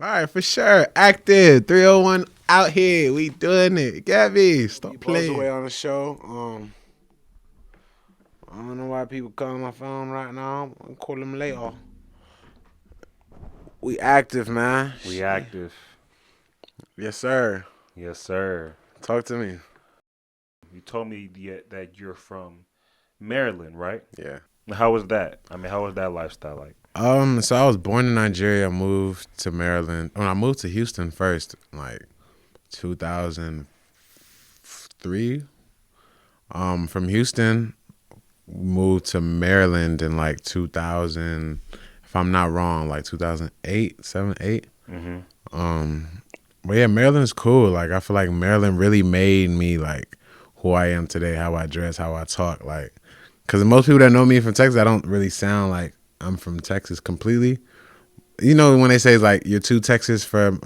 All right, for sure. Active 301 out here. We doing it. Gabby, stop playing. Ebozue on the show. I don't know why people calling my phone right now. I'll call them later. We active, man. We Shit. active. Yes, sir. Yes, sir. Talk to me. You told me that you're from Maryland, right? Yeah. How was that? I mean, how was that lifestyle like? So I was born in Nigeria. I moved to Maryland. When I moved to Houston first, like 2003. From Houston, moved to Maryland in like 2000. If I'm not wrong, like 2008, 7, 8. Mm-hmm. But yeah, Maryland's cool. Like I feel like Maryland really made me like who I am today, how I dress, how I talk. Like, cause most people that know me from Texas, I don't really sound like I'm from Texas completely. You know when they say it's like you're too Texas you're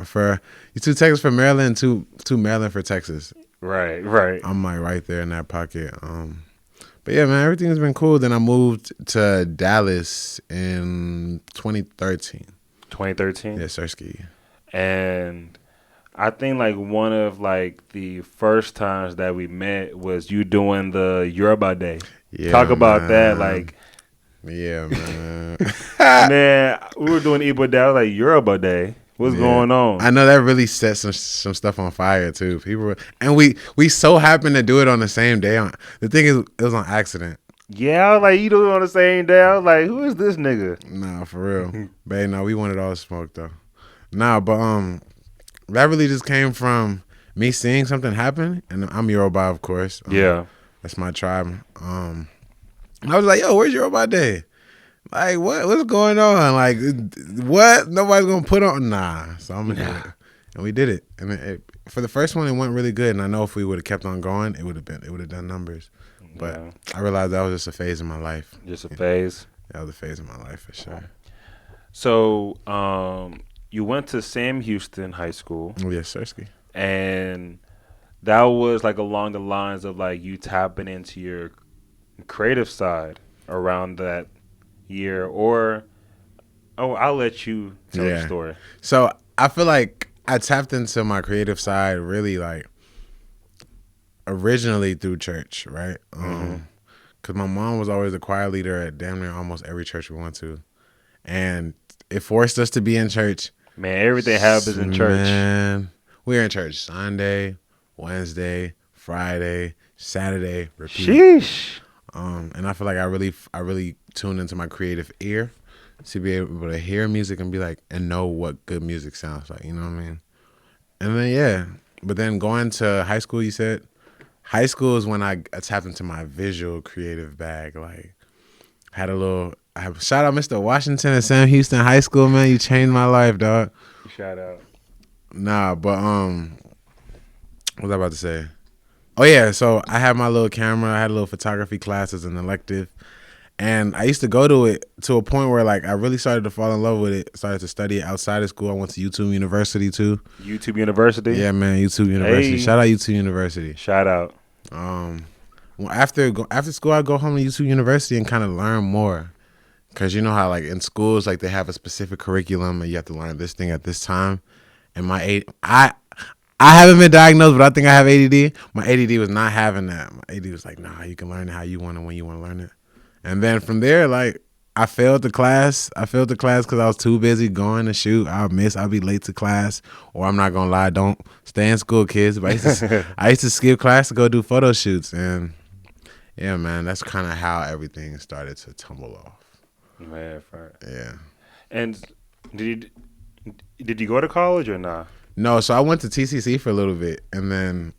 too Texas for Maryland, too Maryland for Texas. Right, right. I'm like right there in that pocket. But yeah, man, everything's been cool. Then I moved to Dallas in 2013. 2013. Yeah, Sirski. And I think like one of like the first times that we met was you doing the Yoruba Day. Yeah, Talk about that, man. like Yeah, man. man, we were doing Igbo Day. I was like Yoruba Day. What's Yeah. going on? I know that really set some stuff on fire too. And we so happened to do it on the same day. The thing is, it was on accident. Yeah, I was like you doing it on the same day. I was like, who is this nigga? Nah, for real. But no, we wanted all the smoke though. Nah, but that really just came from me seeing something happen, and I'm Yoruba, of course. Yeah. That's my tribe. I was like, yo, where's Yoruba Day? Like, what's going on? Like, what? Nobody's gonna put on? Nah. So I'm gonna do it, and we did it. And for the first one, it went really good. And I know if we would have kept on going, it would have done numbers. But Yeah. I realized that was just a phase in my life. Just a phase. That was a phase in my life for sure. So, you went to Sam Houston High School, Oh yes, Sirski. and that was like along the lines of like you tapping into your creative side around that year, or I'll let you tell the Yeah. story. So I feel like I tapped into my creative side really like originally through church, right? Because my mom was always the choir leader at damn near almost every church we went to, and it forced us to be in church. Man, everything happens in church. Man, we were in church Sunday, Wednesday, Friday, Saturday, repeat. Sheesh. And I feel like I really tuned into my creative ear to be able to hear music and be like and know what good music sounds like. You know what I mean? And then yeah, but then going to high school, you said high school is when I tapped into my visual creative bag. Like had a little. Shout out Mr. Washington at Sam Houston High School, man. You changed my life, dog. Shout out. Nah, but what was I about to say? Oh yeah, so I had my little camera. I had a little photography class as an elective, and I used to go to it to a point where like I really started to fall in love with it. Started to study it outside of school. I went to YouTube University too. YouTube University. Yeah, man, YouTube University. Hey. Shout out YouTube University. Shout out. Well, after school, I go home to YouTube University and kind of learn more. Cause you know how like in schools like they have a specific curriculum and you have to learn this thing at this time. And I haven't been diagnosed, but I think I have ADD. My ADD was not having that. My ADD was like, nah, you can learn it how you want it when you want to learn it. And then from there, like I failed the class. I failed the class because I was too busy going to shoot. I'll be late to class, or I'm not gonna lie, don't stay in school, kids. But I used to skip class to go do photo shoots, and yeah, man, that's kind of how everything started to tumble off. Man, right. Yeah. And did you go to college or not? No, so I went to TCC for a little bit, and then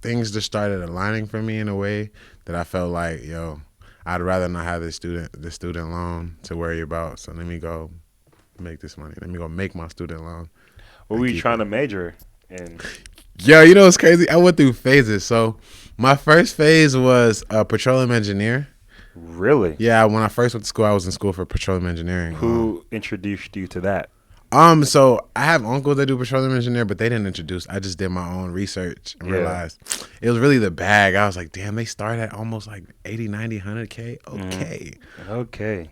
things just started aligning for me in a way that I felt like, yo, I'd rather not have the student loan to worry about. So let me go make this money. Let me go make my student loan. What were you trying to major in? Yo, you know what's crazy? I went through phases. So my first phase was a petroleum engineer. Really? Yeah, when I first went to school, I was in school for petroleum engineering. Who introduced you to that? So I have uncles that do petroleum engineer, but they didn't introduce. I just did my own research and realized it was really the bag. I was like, damn, they start at almost like 80, 90, 100K. Okay. Okay.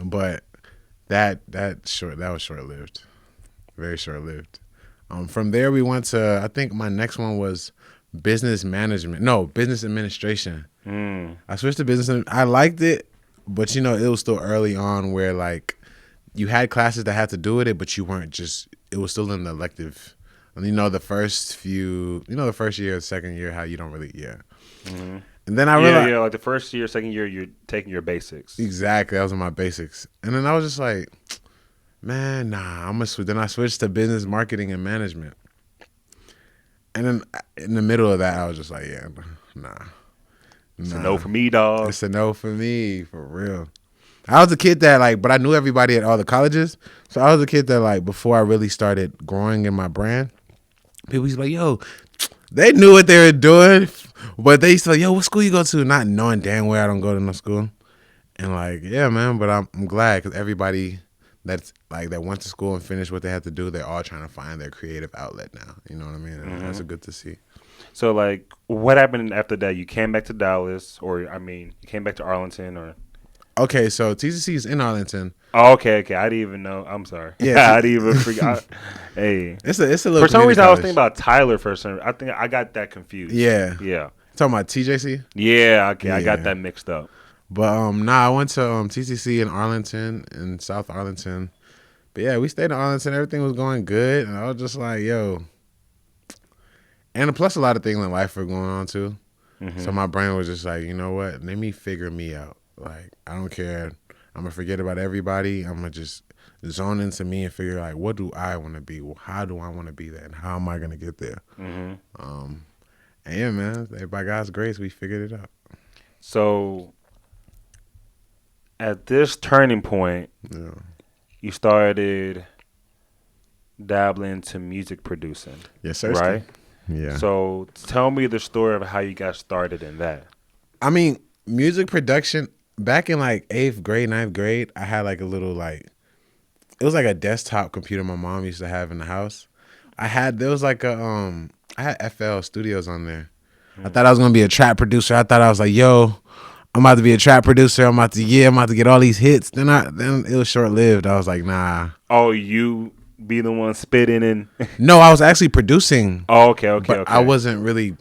But that was short lived. Very short lived. From there, we went to, I think my next one was business management. No, business administration. I switched to business. I liked it, but it was still early on where like you had classes that had to do with it, but you weren't just. It was still in the elective. And the first few, the first year, second year, how you don't really, yeah. Mm-hmm. And then I Yeah, realized, yeah. Like the first year, second year, you're taking your basics. exactly, that was my basics. And then I was just like, man, nah, I'm gonna switch. Then I switched to business marketing and management. And then in the middle of that, I was just like, yeah, nah. It's a no for me, dog. It's a no for me, for real. I was a kid that like, but I knew everybody at all the colleges. So I was a kid that like, before I really started growing in my brand, people used to be like, yo, they knew what they were doing, but they used to like, yo, what school you go to? Not knowing damn well I don't go to no school. And like, yeah, man, but I'm glad because everybody that's like that went to school and finished what they had to do, they're all trying to find their creative outlet now. You know what I mean? And that's good to see. So, like, what happened after that? You came back to Dallas, or I mean, you came back to Arlington, or Okay, so TCC is in Arlington. oh, okay. I didn't even know. I'm sorry. Yeah, I didn't even forget. Hey, It's a little. for some community reason, I was college. thinking about Tyler for some. I think I got that confused. Yeah, Yeah. talking about TJC. Yeah. Okay, I Yeah. got that mixed up. But I went to TCC in Arlington, in South Arlington. But yeah, we stayed in Arlington. Everything was going good, and I was just like, yo. And plus, a lot of things in life were going on too. Mm-hmm. So my brain was just like, you know what? Let me figure me out. Like, I don't care. I'm gonna forget about everybody. I'm gonna just zone into me and figure like, what do I want to be? How do I want to be that? And how am I gonna get there? Mm-hmm. And yeah, man, by God's grace, we figured it out. So, at this turning point, Yeah. you started dabbling into music producing, Yes, sir. right? Yeah. So, tell me the story of how you got started in that. I mean, music production, back in like 8th grade, 9th grade, I had like a little like, it was like a desktop computer my mom used to have in the house. I had FL Studios on there. I thought I was going to be a trap producer. I thought I was like, yo, I'm about to be a trap producer. I'm about to get all these hits. Then it was short lived. I was like, nah. Oh, you be the one spitting and. No, I was actually producing. Oh, okay. But I wasn't really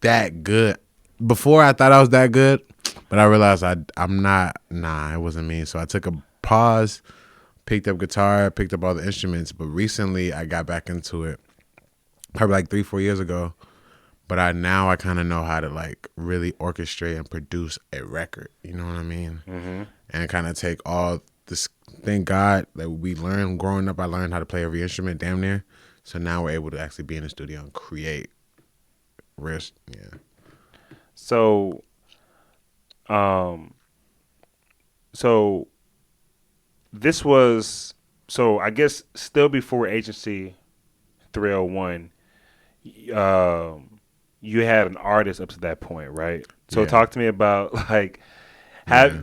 that good. Before I thought I was that good, but I realized I'm not. Nah, it wasn't me. So I took a pause, picked up guitar, picked up all the instruments. But recently I got back into it, probably like 3-4 years ago. But I kind of know how to like really orchestrate and produce a record. You know what I mean? Mm-hmm. And kind of take all this. Thank God that we learned growing up. I learned how to play every instrument, damn near. So now we're able to actually be in the studio and create. Yeah. So, so this was I guess still before Agency 301. You had an artist up to that point, right? So Yeah. talk to me about like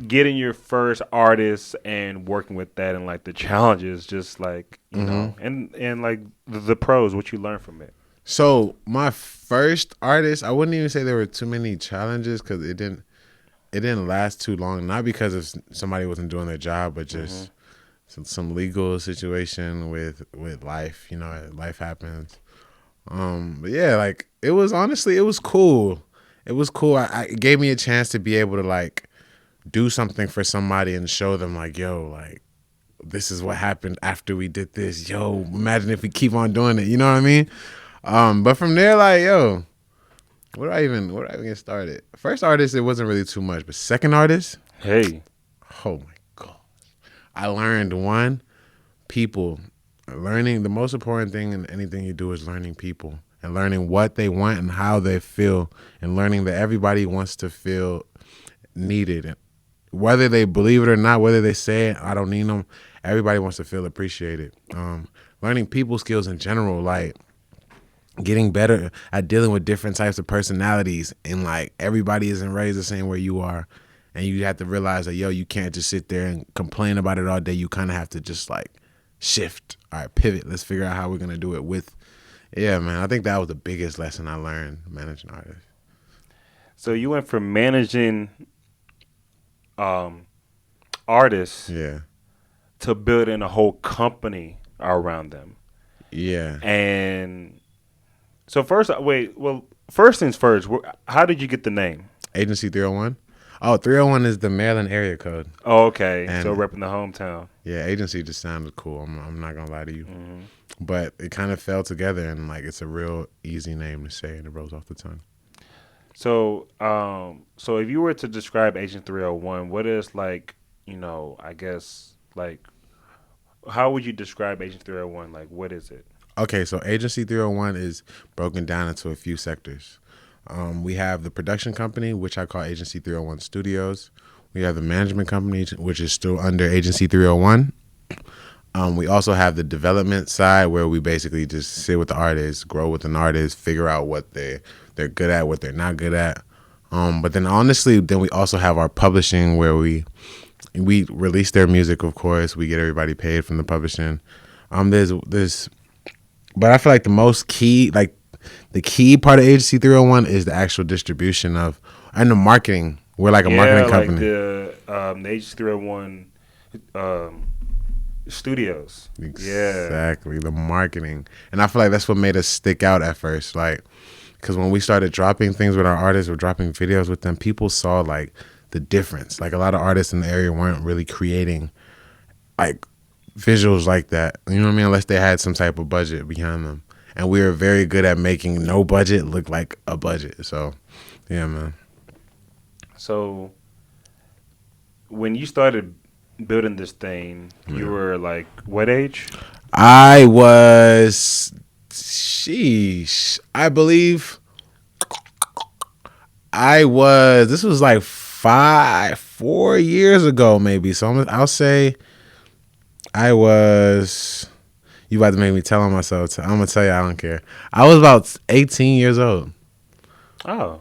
getting your first artist and working with that and like the challenges, just like you know, and like the pros, what you learned from it. So my first artist, I wouldn't even say there were too many challenges because it didn't last too long. Not because of somebody wasn't doing their job, but just some legal situation with life. You know, life happens. But yeah, like it was cool. It was cool. It gave me a chance to be able to like do something for somebody and show them like, yo, like this is what happened after we did this. Yo, imagine if we keep on doing it. You know what I mean? But from there, like, yo, where do I even get started? First artist, it wasn't really too much, but second artist, Hey, oh my gosh, I learned people. Learning, the most important thing in anything you do is learning people and learning what they want and how they feel, and learning that everybody wants to feel needed, and whether they believe it or not, whether they say it, I don't need them. Everybody wants to feel appreciated. Learning people skills in general, like getting better at dealing with different types of personalities, and like everybody isn't raised the same way you are, and you have to realize that, yo, you can't just sit there and complain about it all day. You kind of have to just like shift. All right, pivot. Let's figure out how we're gonna do it with. Yeah, man. I think that was the biggest lesson I learned managing artists. so you went from managing artists Yeah. to building a whole company around them. Yeah. And so first, wait. Well, first things first. How did you get the name? Agency 301. Oh, 301 is the Maryland area code. Oh, okay. So And repping the hometown. yeah, agency just sounded cool. I'm not gonna lie to you, Hmm. but it kind of fell together, and like it's a real easy name to say, and it rolls off the tongue. So, so if you were to describe Agent 301, what is like, I guess like, how would you describe Agent 301? Like, what is it? Okay, so Agency 301 is broken down into a few sectors. We have the production company, which I call Agency 301 Studios. We have the management company, which is still under Agency 301. We also have the development side, where we basically just sit with the artists, grow with an artist, figure out what they're good at, what they're not good at. But then honestly, then we also have our publishing, where we release their music. Of course, we get everybody paid from the publishing. There's But I feel like the most key, like the key part of Agency 301 is the actual distribution of and the marketing. We're like a marketing company. The Agency 301 studios. Yeah. Exactly, the marketing. And I feel like that's what made us stick out at first. Like, because when we started dropping things with our artists or dropping videos with them, people saw like the difference. Like a lot of artists in the area weren't really creating like visuals like that. You know what I mean? Unless they had some type of budget behind them. And we were very good at making no budget look like a budget. So, yeah, man. So when you started building this thing, you Yeah. were like what age? I was, sheesh, I believe this was like 4 years ago, maybe. So I'll say I was, you about to make me tell on myself. I'm going to tell you, I don't care. I was about 18 years old. Oh.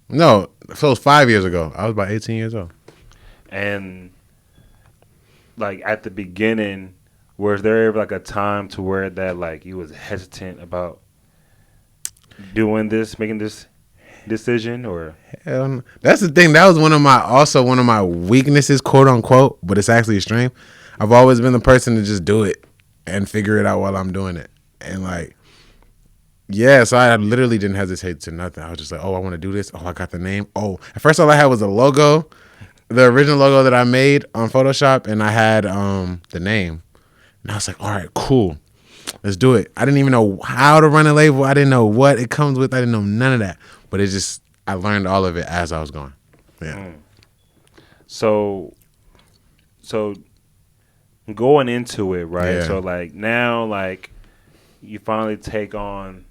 No, so it was 5 years ago. I was about 18 years old. And like at the beginning, was there ever like a time to where that like you was hesitant about doing this, making this decision, or Hell no. That's the thing. That was one of my weaknesses, quote unquote, but it's actually a strength. I've always been the person to just do it and figure it out while I'm doing it. And like, yeah, so I literally didn't hesitate to nothing. I was just like, oh, I want to do this. Oh, I got the name. Oh, at first all I had was a logo, the original logo that I made on Photoshop, and I had the name. And I was like, all right, cool. Let's do it. I didn't even know how to run a label. I didn't know what it comes with. I didn't know none of that. But I learned all of it as I was going. Yeah. so going into it, right? Yeah. So like now, like you finally take on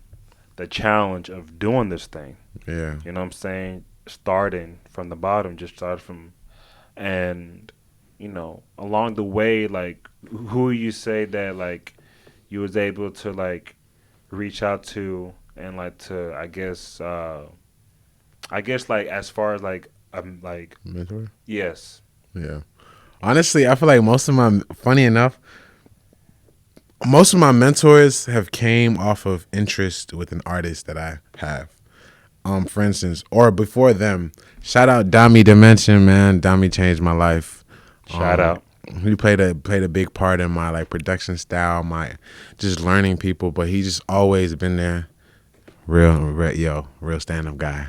the challenge of doing this thing. Yeah. You know what I'm saying? Starting from the bottom, just start from, and along the way, like who you say that like you was able to like reach out to and like to I guess like as far as like Mentor? yes. Yeah. Honestly, I feel like funny enough, most of my mentors have came off of interest with an artist that I have. For instance, or before them, shout out Dami Dimension, man. Dami changed my life. Shout out. He played a big part in my like production style, my just learning people. But he just always been there, real stand up guy.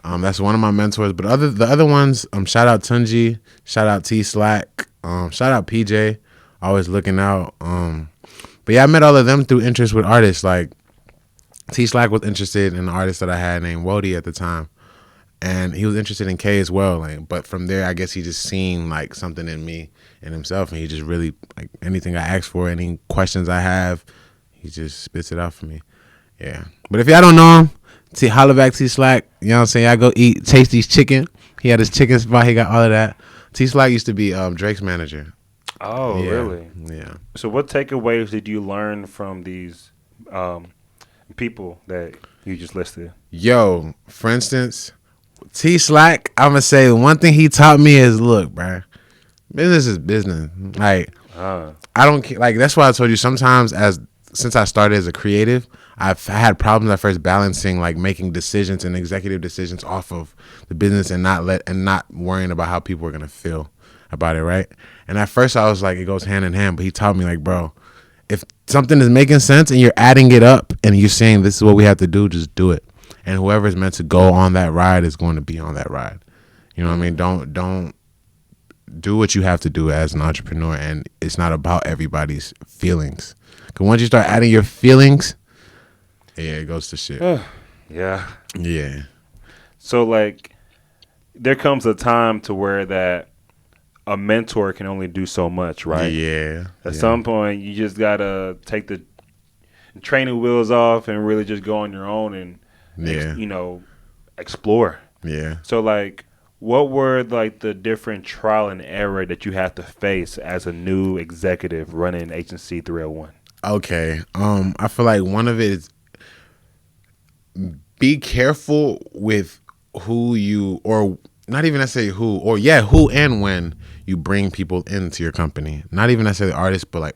That's one of my mentors. But the other ones, shout out Tunji, shout out T Slack, shout out PJ, always looking out. But yeah, I met all of them through interest with artists. Like T Slack was interested in an artist that I had named Wody at the time, and he was interested in K as well. Like, but from there, I guess he just seen like something in me and himself, and he just really like anything I ask for, any questions I have, he just spits it out for me. Yeah. But if y'all don't know him, holla back T Slack. You know what I'm saying? I go eat Tasty's chicken. He had his chicken spot. He got all of that. T Slack used to be Drake's manager. Oh, Yeah. really? Yeah. So what takeaways did you learn from these people that you just listed? Yo, for instance, T Slack, I'm gonna say one thing he taught me is, look, bro, business is business. Like, I don't like. That's why I told you sometimes since I started as a creative, I had problems at first balancing like making decisions and executive decisions off of the business and not worrying about how people were gonna feel about it, right? And at first I was like, it goes hand in hand. But he taught me like, bro, if something is making sense and you're adding it up and you're saying this is what we have to do, just do it. And whoever's meant to go on that ride is going to be on that ride. You know what I mean? Don't do what you have to do as an entrepreneur, and it's not about everybody's feelings. Because once you start adding your feelings, yeah, it goes to shit. Yeah. Yeah. So like, there comes a time to where that a mentor can only do so much, right? Yeah. At some point, you just gotta take the training wheels off and really just go on your own and, explore. Yeah. So like, what were like the different trial and error that you have to face as a new executive running Agency 301? Okay. I feel like one of it is be careful with who you, or not even necessarily who and when you bring people into your company. Not even necessarily artists, but like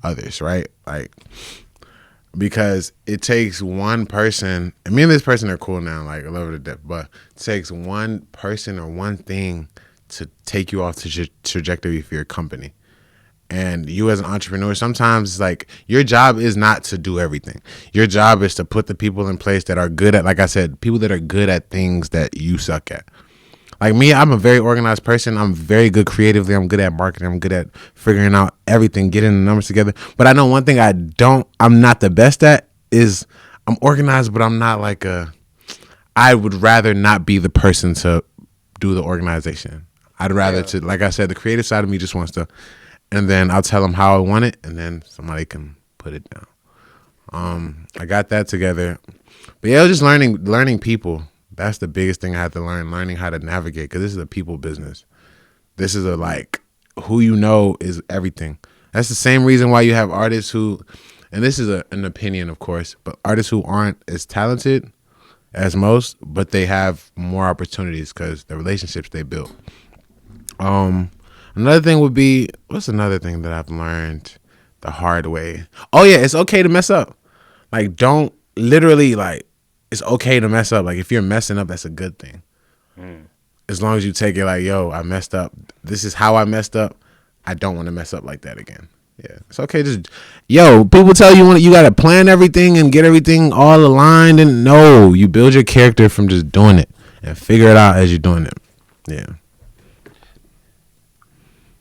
others, right? Like, because it takes one person, and me and this person are cool now, like I love her to death, but it takes one person or one thing to take you off the trajectory for your company. And you as an entrepreneur, sometimes like your job is not to do everything. Your job is to put the people in place that are good at, like I said, people that are good at things that you suck at. Like me, I'm a very organized person. I'm very good creatively. I'm good at marketing. I'm good at figuring out everything, getting the numbers together. But I know one thing I'm not the best at is I'm organized, but I'm not like I would rather not be the person to do the organization. I'd rather to, like I said, the creative side of me just wants to, and then I'll tell them how I want it, and then somebody can put it down. I got that together. But yeah, it was just learning people. That's the biggest thing I had to learning how to navigate, because this is a people business. This is who you know is everything. That's the same reason why you have artists who, and this is an opinion, of course, but artists who aren't as talented as most, but they have more opportunities because the relationships they built. Another thing would be, what's another thing that I've learned the hard way? Oh yeah, it's okay to mess up. Like, don't literally like. It's okay to mess up. Like, if you're messing up, that's a good thing. As long as you take it like, yo, I messed up. This is how I messed up. I don't want to mess up like that again. Yeah, it's okay. People tell you got to plan everything and get everything all aligned. And no, you build your character from just doing it and figure it out as you're doing it. Yeah.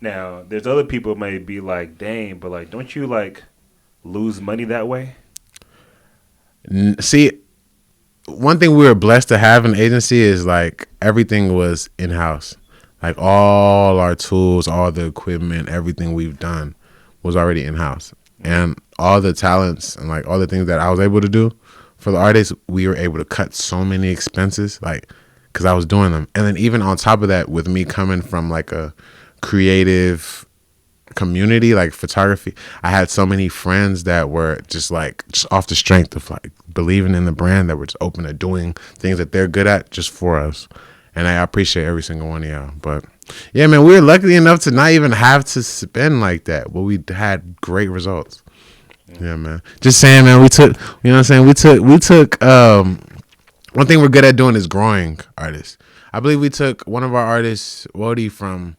Now, there's other people may be like, dang, but like, don't you like lose money that way? See, one thing we were blessed to have in the agency is like everything was in-house. Like all our tools, all the equipment, everything we've done was already in-house. And all the talents and like all the things that I was able to do for the artists, we were able to cut so many expenses, like, because I was doing them. And then even on top of that, with me coming from like a creative community, like photography, I had so many friends that were just off the strength of like believing in the brand, that were just open to doing things that they're good at just for us. And I appreciate every single one of y'all. But yeah, man, we were lucky enough to not even have to spend like that, but we had great results. Yeah, man. Just saying, man, we took, you know what I'm saying? We took one thing we're good at doing is growing artists. I believe we took one of our artists, Wody, from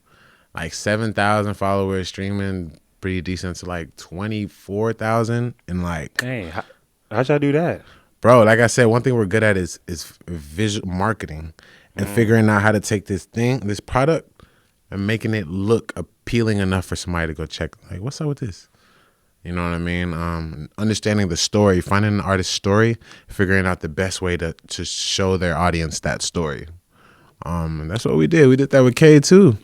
like 7,000 followers streaming pretty decent to like 24,000 and like, dang, how'd y'all do that? Bro, like I said, one thing we're good at is visual marketing and figuring out how to take this product and making it look appealing enough for somebody to go check. Like, what's up with this? You know what I mean? Understanding the story, finding an artist's story, figuring out the best way to show their audience that story. And that's what we did. We did that with Kay too.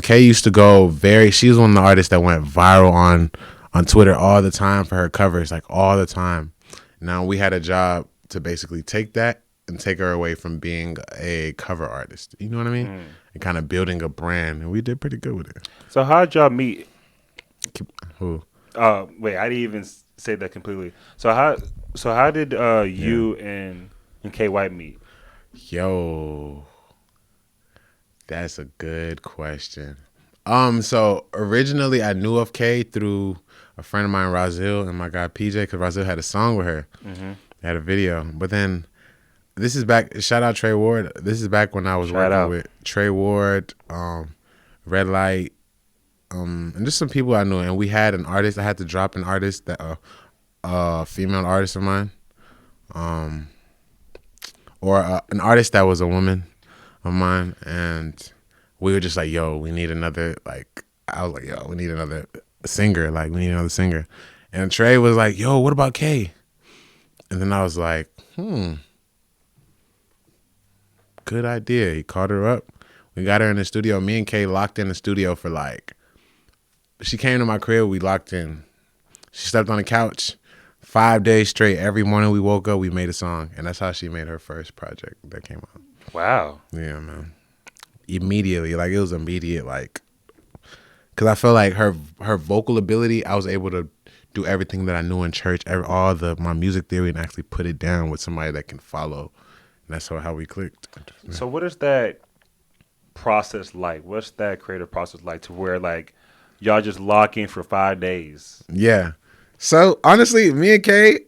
Kay used to go she was one of the artists that went viral on Twitter all the time for her covers, like all the time. Now we had a job to basically take that and take her away from being a cover artist. You know what I mean? And kind of building a brand. And we did pretty good with it. So how'd y'all meet? Who? Wait, I didn't even say that completely. So how did you and K White meet? Yo, that's a good question. So originally I knew of Kay through a friend of mine, Razil, and my guy PJ, because Razil had a song with her. They had a video. But then this is back, shout out Trey Ward. This is back when I was working with Trey Ward, Red Light, and just some people I knew, and we had an artist. I had to drop an artist that female artist of mine, um, or an artist that was a woman of mine, and we were just like, yo, we need another like. I was like, yo, we need another singer. Like, we need another singer. And Trey was like, yo, what about Kay? And then I was like, good idea. He called her up. We got her in the studio. Me and Kay locked in the studio for like, she came to my crib. We locked in. She slept on the couch 5 days straight. Every morning we woke up, we made a song. And that's how she made her first project that came out. Wow. Yeah, man. Immediately. Like, it was immediate. Like, because I felt like her vocal ability, I was able to do everything that I knew in church, my music theory, and actually put it down with somebody that can follow. And that's how we clicked. So what is that process like? What's that creative process like to where like y'all just lock in for 5 days? Yeah. So honestly, me and Kay,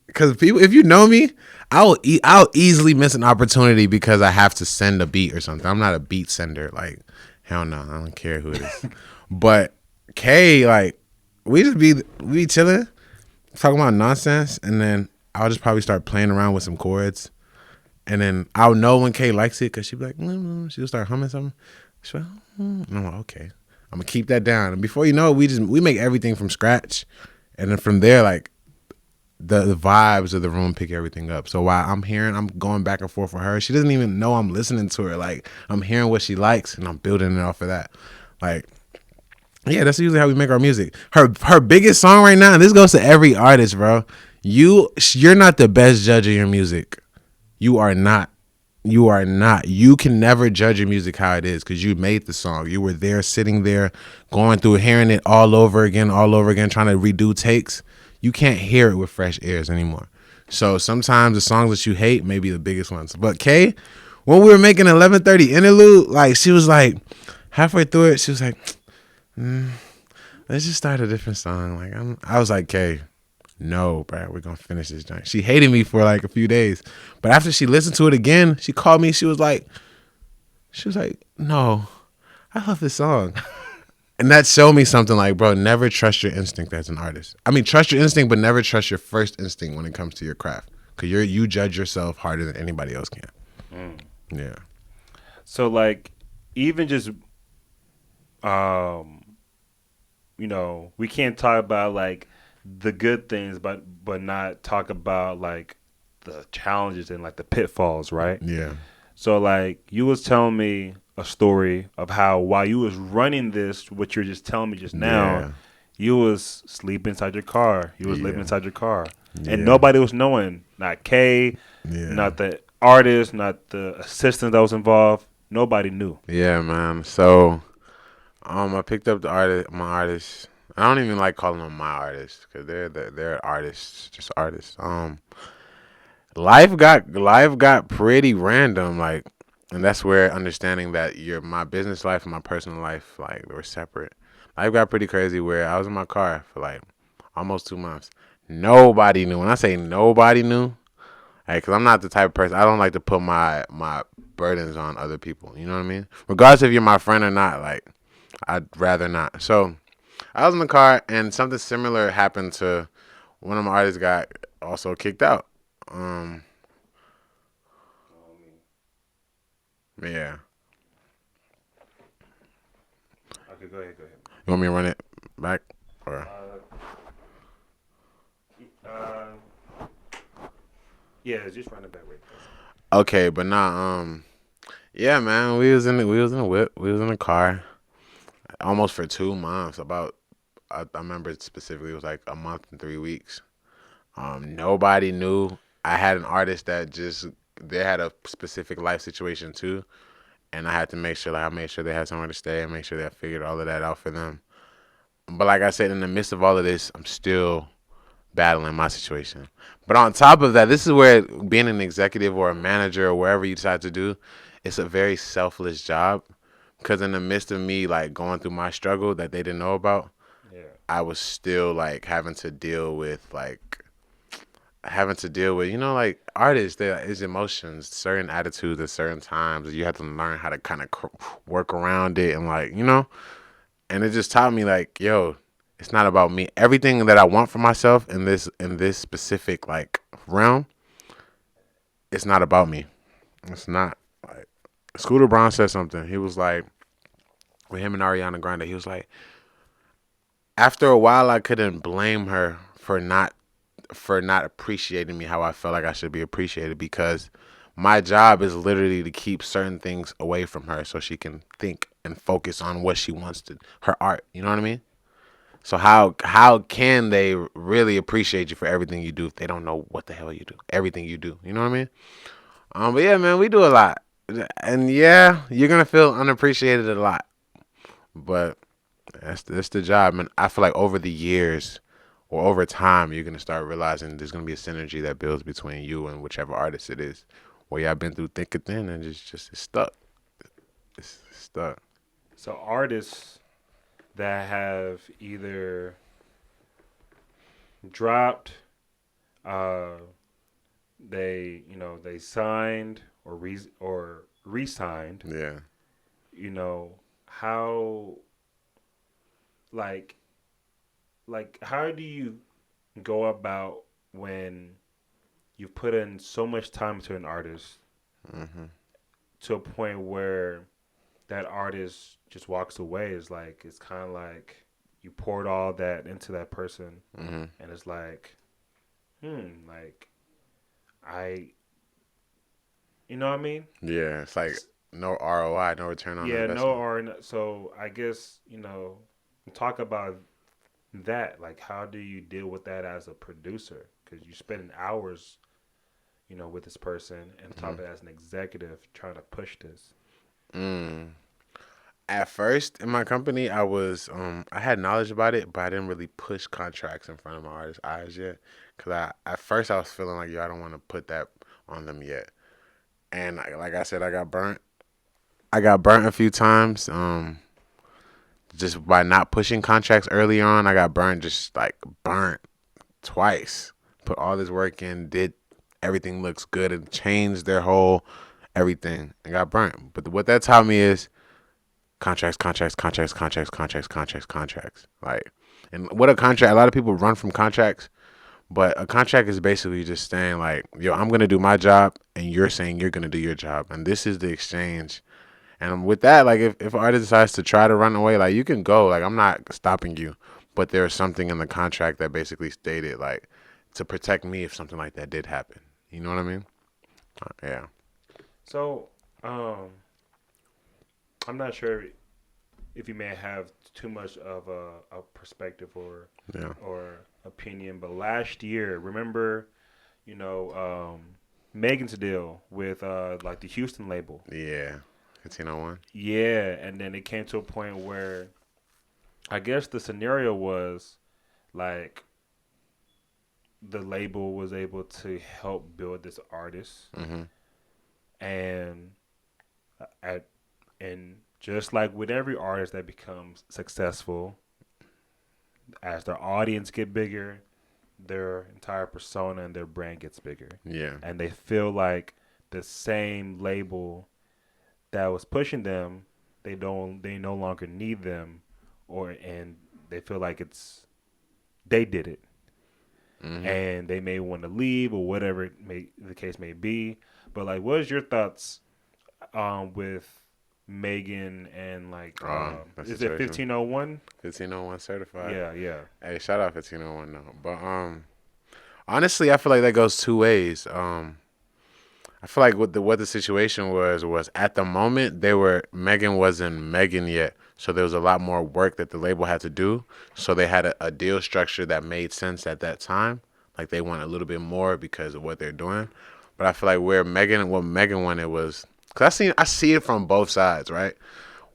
because people, if you know me, I'll easily miss an opportunity because I have to send a beat or something. I'm not a beat sender. Like, hell no, I don't care who it is. But Kay, like, we be chilling, talking about nonsense, and then I'll just probably start playing around with some chords, and then I'll know when Kay likes it because she'll be like, she'll start humming something. She'll be like, and I'm like, okay, I'm gonna keep that down. And before you know it, we make everything from scratch, and then from there, like, the vibes of the room pick everything up. So while I'm going back and forth with her, she doesn't even know I'm listening to her. Like, I'm hearing what she likes, and I'm building it off of that. Like, yeah, that's usually how we make our music. Her biggest song right now, and this goes to every artist, bro. You're not the best judge of your music. You are not. You are not. You can never judge your music how it is because you made the song. You were there, sitting there, going through, hearing it all over again, trying to redo takes. You can't hear it with fresh ears anymore. So sometimes the songs that you hate may be the biggest ones. But Kay, when we were making 11:30 interlude, like, she was like, halfway through it, she was like, let's just start a different song. Like, I was like, Kay, no, bro, we're gonna finish this joint. She hated me for like a few days, but after she listened to it again, she called me. She was like, no, I love this song. And that showed me something like, bro, never trust your instinct as an artist. I mean, trust your instinct, but never trust your first instinct when it comes to your craft, because you judge yourself harder than anybody else can. Yeah. So like, even just we can't talk about like the good things, but not talk about like the challenges and like the pitfalls, right? Yeah. So like, you was telling me a story of how while you was running this, what you're just telling me just now, Yeah. you was sleeping inside your car. You was living Yeah. inside your car, Yeah. and nobody was knowing. Not Kay, Yeah. not the artist, not the assistant that was involved. Nobody knew. Yeah, man. So, I picked up my artist. I don't even like calling them my artists because they're artists, just artists. Life got pretty random, like, and that's where understanding that my business life and my personal life, like, they were separate. Life got pretty crazy where I was in my car for like almost 2 months. Nobody knew. When I say nobody knew, like, cause I'm not the type of person, I don't like to put my burdens on other people. You know what I mean? Regardless if you're my friend or not, like, I'd rather not. So I was in the car and something similar happened to one of my artists got also kicked out. Yeah. Okay, go ahead. You want me to run it back? Or Yeah, just run it back. Wait. okay, but nah, yeah, man, we was in the whip. We was in the car almost for 2 months. I remember specifically it was like a month and 3 weeks. Nobody knew. I had an artist that they had a specific life situation too, and I made sure they had somewhere to stay and make sure that I figured all of that out for them. But like I said, in the midst of all of this, I'm still battling my situation. But on top of that, this is where being an executive or a manager or wherever you decide to do, it's a very selfless job. Because in the midst of me like going through my struggle that they didn't know about, Yeah. I was still like having to deal with like artists, there is emotions, certain attitudes at certain times. You have to learn how to kind of work around it and like, And it just taught me like, yo, it's not about me. Everything that I want for myself in this specific like realm, it's not about me. It's not. Like Scooter Braun said something. He was like, with him and Ariana Grande, he was like, after a while, I couldn't blame her for not appreciating me how I felt like I should be appreciated because my job is literally to keep certain things away from her so she can think and focus on what she wants to her art. You know what I mean? So how can they really appreciate you for everything you do if they don't know what the hell you do? Everything you do. You know what I mean? But yeah, man, we do a lot. And yeah, you're gonna feel unappreciated a lot. But that's the job. And I feel like over the years or over time, you're gonna start realizing there's gonna be a synergy that builds between you and whichever artist it is. Where y'all been through thick and thin, and it's stuck. It's stuck. So artists that have either dropped, uh, they signed or re-signed. Yeah. How like how do you go about when you've put in so much time into an artist Mhm. to a point where that artist just walks away? It's kind of like you poured all that into that person, Mhm. and it's like, like I, you know what I mean? Yeah. It's like no ROI, no return on Yeah, no, investment. or so I guess talk about that. Like, how do you deal with that as a producer? Because you're spending hours, with this person, and top of Mhm. it as an executive trying to push this. Mm. At first in my company, I had knowledge about it, but I didn't really push contracts in front of my artists' eyes yet. Cause at first I was feeling like yo, I don't want to put that on them yet. And like I said, I got burnt. I got burnt a few times. Just by not pushing contracts early on, I got burnt. Just like burnt twice. Put all this work in, did everything looks good, and changed their whole everything, and got burnt. But what that taught me is contracts, contracts, contracts, contracts, contracts, contracts, contracts. Like, and what a contract. A lot of people run from contracts, but a contract is basically just saying like, yo, I'm gonna do my job, and you're saying you're gonna do your job, and this is the exchange. And with that, like, if an artist decides to try to run away, like, you can go. Like, I'm not stopping you, but there's something in the contract that basically stated like to protect me if something like that did happen. You know what I mean? Yeah. So, I'm not sure if you may have too much of a perspective Yeah. or opinion, but last year, remember, Megan's deal with like the Houston label. Yeah. 1501. Yeah, and then it came to a point where I guess the scenario was like the label was able to help build this artist, Mm-hmm. and at and just like with every artist that becomes successful, as their audience get bigger, their entire persona and their brand gets bigger, Yeah. and they feel like the same label that was pushing them, they no longer need them, and they feel like they did it, Mm-hmm. and they may want to leave or whatever the case may be. But like, what is your thoughts with Megan and like That is it situation. 1501? 1501 certified. Yeah, yeah. Hey, shout out 1501 though. But honestly, I feel like that goes two ways. I feel like what the situation was at the moment they were Megan wasn't Megan yet, so there was a lot more work that the label had to do. So they had a deal structure that made sense at that time. Like they want a little bit more because of what they're doing. But I feel like what Megan wanted was, cause I see it from both sides, right?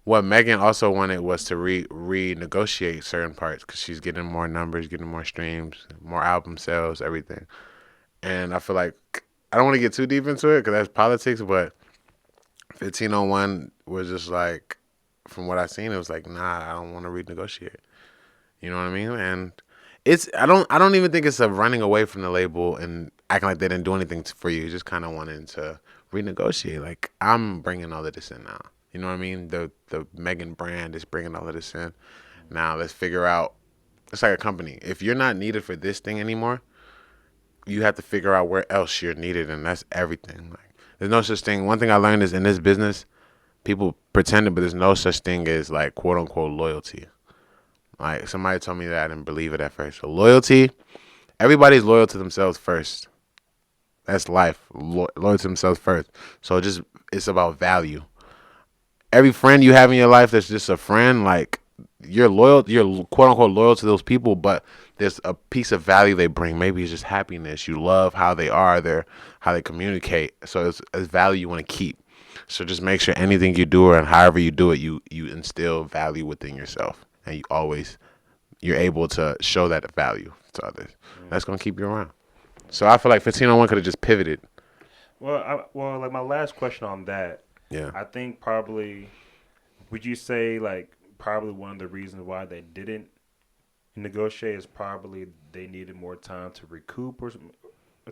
What Megan also wanted was to renegotiate certain parts because she's getting more numbers, getting more streams, more album sales, everything. And I feel like I don't want to get too deep into it because that's politics, but 1501 was just like, from what I've seen, it was like, nah, I don't want to renegotiate. You know what I mean? And I don't even think it's a running away from the label and acting like they didn't do anything for you. Just kind of wanting to renegotiate. Like I'm bringing all of this in now. You know what I mean? The Megan brand is bringing all of this in. Now let's figure out. It's like a company. If you're not needed for this thing anymore, you have to figure out where else you're needed, and that's everything. Like, there's no such thing. One thing I learned is in this business, people pretending, but there's no such thing as like quote unquote loyalty. Like somebody told me that I didn't believe it at first. So loyalty, everybody's loyal to themselves first. That's life. Loyal to themselves first. So it's about value. Every friend you have in your life that's just a friend, like you're quote unquote loyal to those people, but there's a piece of value they bring. Maybe it's just happiness. You love how they are, how they communicate. So it's value you want to keep. So just make sure anything you do or however you do it, you instill value within yourself, and you're able to show that value to others. That's gonna keep you around. So I feel like 1501 could have just pivoted. Well, like my last question on that, Yeah. I think probably would you say like probably one of the reasons why they didn't negotiate is probably they needed more time to recoup or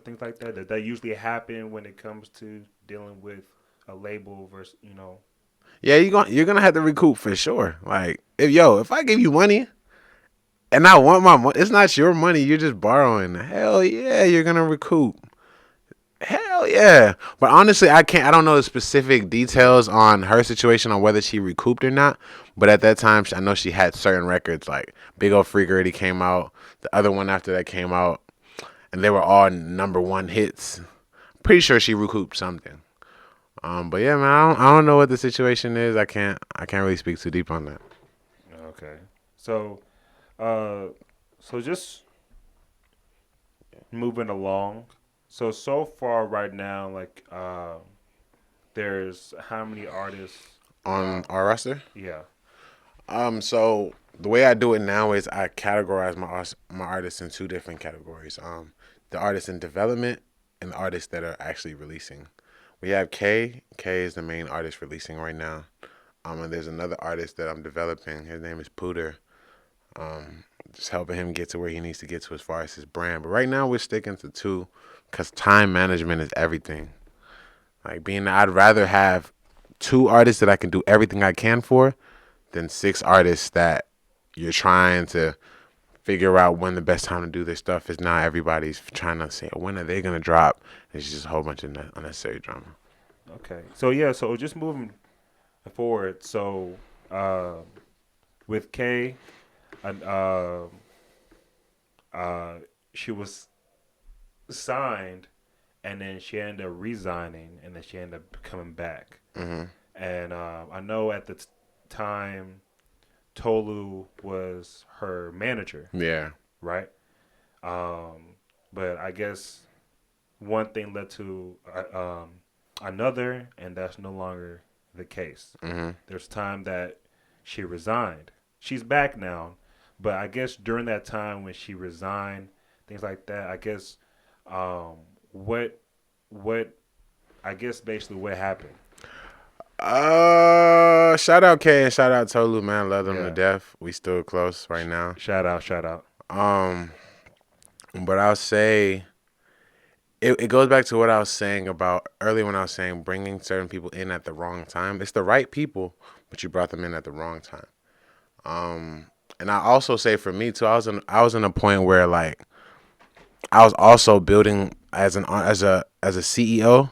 things like that. That usually happen when it comes to dealing with a label versus Yeah, you're gonna have to recoup for sure. Like if I give you money and I want my money, it's not your money. You're just borrowing. Hell yeah, you're gonna recoup. Hell yeah. But honestly, I don't know the specific details on her situation on whether she recouped or not. But at that time, I know she had certain records like Big Ol' Freak already came out. The other one after that came out, and they were all number one hits. Pretty sure she recouped something. But yeah, man, I don't know what the situation is. I can't really speak too deep on that. Okay. So, uh, so just moving along. So far right now, like, there's how many artists? On our roster, Yeah. so the way I do it now is I categorize my artists in two different categories. The artists in development and the artists that are actually releasing. We have K. K is the main artist releasing right now. And there's another artist that I'm developing. His name is Pooter. Just helping him get to where he needs to get to as far as his brand. But right now we're sticking to two, because time management is everything. Like I'd rather have two artists that I can do everything I can for than six artists that you're trying to figure out when the best time to do their stuff is. Now everybody's trying to say, when are they going to drop? It's just a whole bunch of unnecessary drama. Okay. So yeah. So just moving forward. So with Kay, uh, she was signed, and then she ended up resigning, and then she ended up coming back. Hmm. And I know at the time, Tolu was her manager, Yeah. right? But I guess one thing led to another, and that's no longer the case. Hmm. There's time that she resigned. She's back now, but I guess during that time when she resigned, things like that. I guess what what I guess basically what happened. Shout out K and shout out Tolu, man. Love them to Yeah. death. We still close right now. Shout out, shout out. Um, but I'll say it goes back to what I was saying about earlier when I was saying bringing certain people in at the wrong time. It's the right people, but you brought them in at the wrong time. And I also say for me too, I was in a point where like I was also building as a CEO.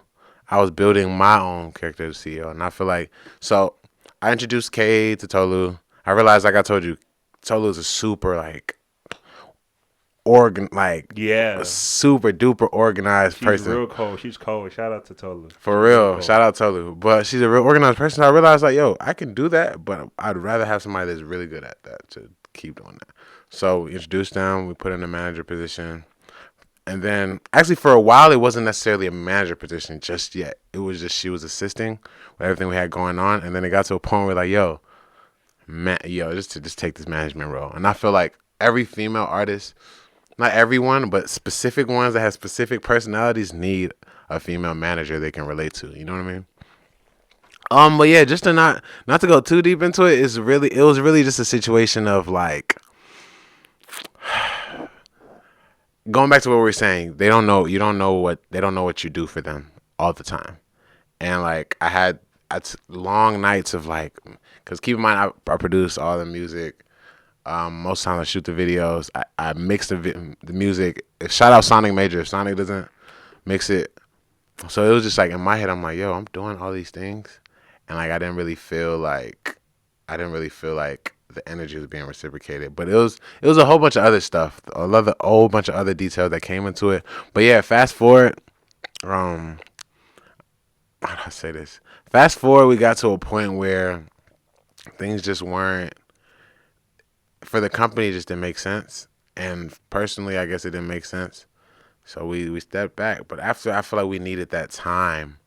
I was building my own character as CEO, and I feel like so. I introduced K to Tolu. I realized, like I told you, Tolu is a super a Yeah, super duper organized she's person. real cold. She's cold. Shout out to Tolu. For She's real real, cold. shout out Tolu. But she's a real organized person. So I realized, like, yo, I can do that, but I'd rather have somebody that's really good at that to keep doing that. So we introduced them. We put in a manager position. And then, actually, for a while, it wasn't necessarily a manager position just yet. It was just she was assisting with everything we had going on. And then it got to a point where, like, just take this management role. And I feel like every female artist, not everyone, but specific ones that have specific personalities need a female manager they can relate to. You know what I mean? But yeah, just to not to go too deep into it, it was really just a situation of like going back to what we were saying. They don't know what you do for them all the time. And like I had long nights of like, because keep in mind I produce all the music. Most times I shoot the videos. I mix the music. Shout out Sonic Major. If Sonic doesn't mix it, so it was just like in my head, I'm like, yo, I'm doing all these things, and like I didn't really feel like the energy was being reciprocated. But it was a whole bunch of other stuff, a whole bunch of other details that came into it. But yeah, fast forward, um, how do I say this? Fast forward, we got to a point where things just weren't for the company. It just didn't make sense, and personally, I guess it didn't make sense. So we stepped back. But after, I feel like we needed that time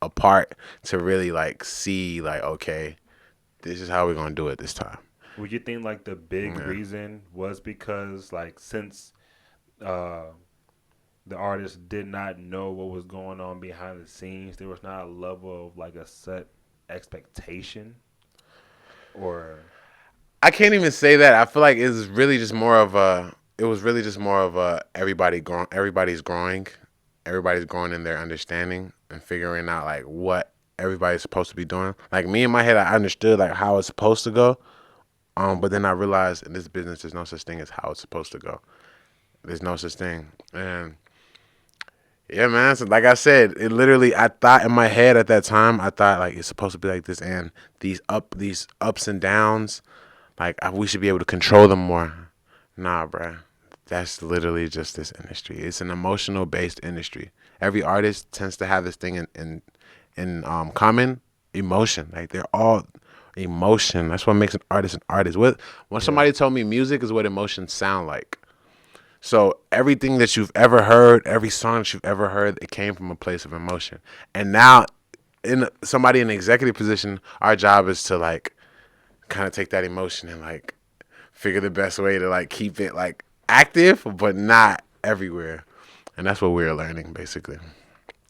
apart to really like see like, okay, this is how we're gonna do it this time. Would you think like the big Yeah. reason was because like since uh, the artist did not know what was going on behind the scenes, there was not a level of like a set expectation or I can't even say that. I feel like it's really just more of a. It was really just more of a everybody growing. Everybody's growing. Everybody's growing in their understanding and figuring out like what everybody's supposed to be doing. Like me in my head, I understood like how it's supposed to go. But then I realized in this business, there's no such thing as how it's supposed to go. There's no such thing. And yeah, man. So like I said, it literally. I thought in my head at that time, I thought like it's supposed to be like this, and these ups and downs. Like we should be able to control them more. Nah, bruh. That's literally just this industry. It's an emotional based industry. Every artist tends to have this thing in common, emotion. Like they're all emotion. That's what makes an artist an artist. When yeah. somebody told me music is what emotions sound like. So everything that you've ever heard, every song that you've ever heard, it came from a place of emotion. And now, in somebody in the executive position, our job is to like kind of take that emotion and like figure the best way to like keep it like active, but not everywhere. And that's what we're learning, basically.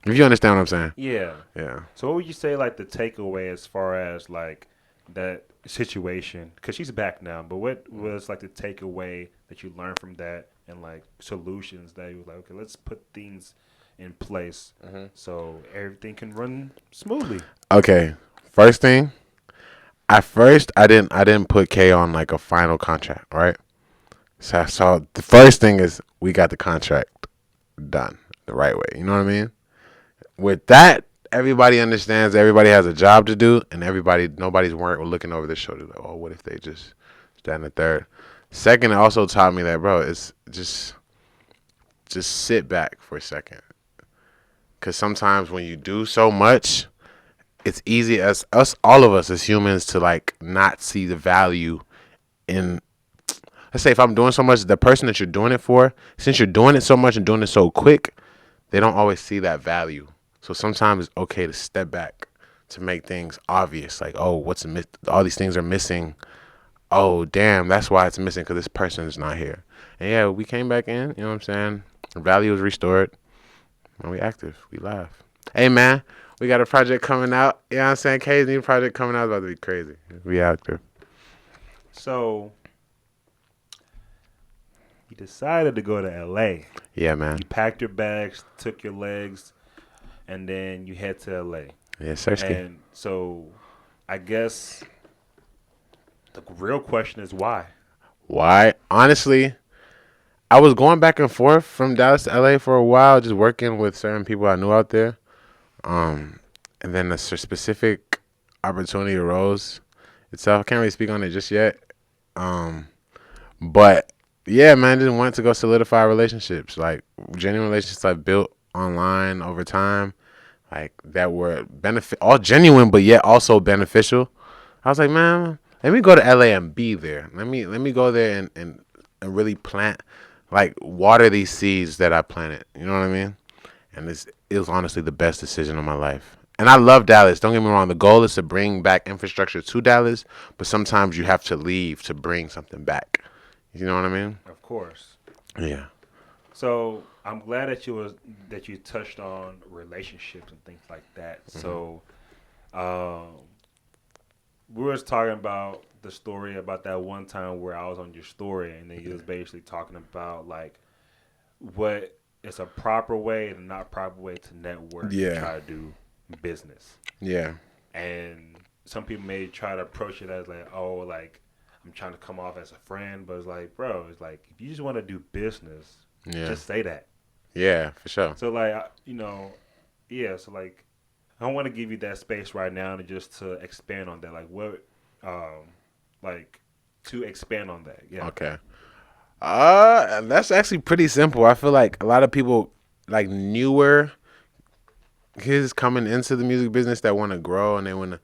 If you understand what I'm saying, Yeah. yeah. So what would you say like the takeaway as far as like that situation? Because she's back now, but what was like the takeaway that you learned from that and like solutions that you were like, okay, let's put things in place so everything can run smoothly. Okay. First thing, at first I didn't put K on like a final contract, right? So the first thing is we got the contract done the right way. You know what I mean? With that, everybody understands everybody has a job to do, and nobody's work looking over their shoulder like, oh, what if they just stand the third? Second, it also taught me that, bro, it's just sit back for a second, because sometimes when you do so much, it's easy as us, all of us as humans, to like not see the value in. Let's say if I'm doing so much, the person that you're doing it for, since you're doing it so much and doing it so quick, they don't always see that value. So sometimes it's okay to step back to make things obvious. Like, oh, all these things are missing. Oh, damn, that's why it's missing, because this person is not here. And yeah, we came back in. You know what I'm saying? Value was restored. And we active. We live. Hey, man, we got a project coming out. You know what I'm saying? K's new project coming out is about to be crazy. We active. So you decided to go to LA. Yeah, man. You packed your bags, took your legs, and then you head to LA. Yeah, Sersky. And so I guess the real question is why? Why? Honestly, I was going back and forth from Dallas to LA for a while, just working with certain people I knew out there. And then a specific opportunity arose itself. I can't really speak on it just yet. But yeah, man, just wanted to go solidify relationships, like genuine relationships I built online over time, like that were all genuine, but yet also beneficial. I was like, man, let me go to LA and be there. Let me go there and really plant, like water these seeds that I planted. You know what I mean? And it was honestly the best decision of my life. And I love Dallas. Don't get me wrong. The goal is to bring back infrastructure to Dallas, but sometimes you have to leave to bring something back. You know what I mean? Of course. Yeah. So I'm glad that you touched on relationships and things like that. Mm-hmm. So we was talking about the story about that one time where I was on your story, and then you was basically talking about like what is a proper way and not proper way to network and Yeah. try to do business. Yeah. And some people may try to approach it as like, oh, like I'm trying to come off as a friend, but it's like, bro, it's like if you just want to do business, Yeah. just say that. Yeah, for sure. So like, yeah. So like, I want to give you that space right now to just to expand on that. Like what, like to expand on that. Yeah. Okay. That's actually pretty simple. I feel like a lot of people, like newer kids coming into the music business that want to grow and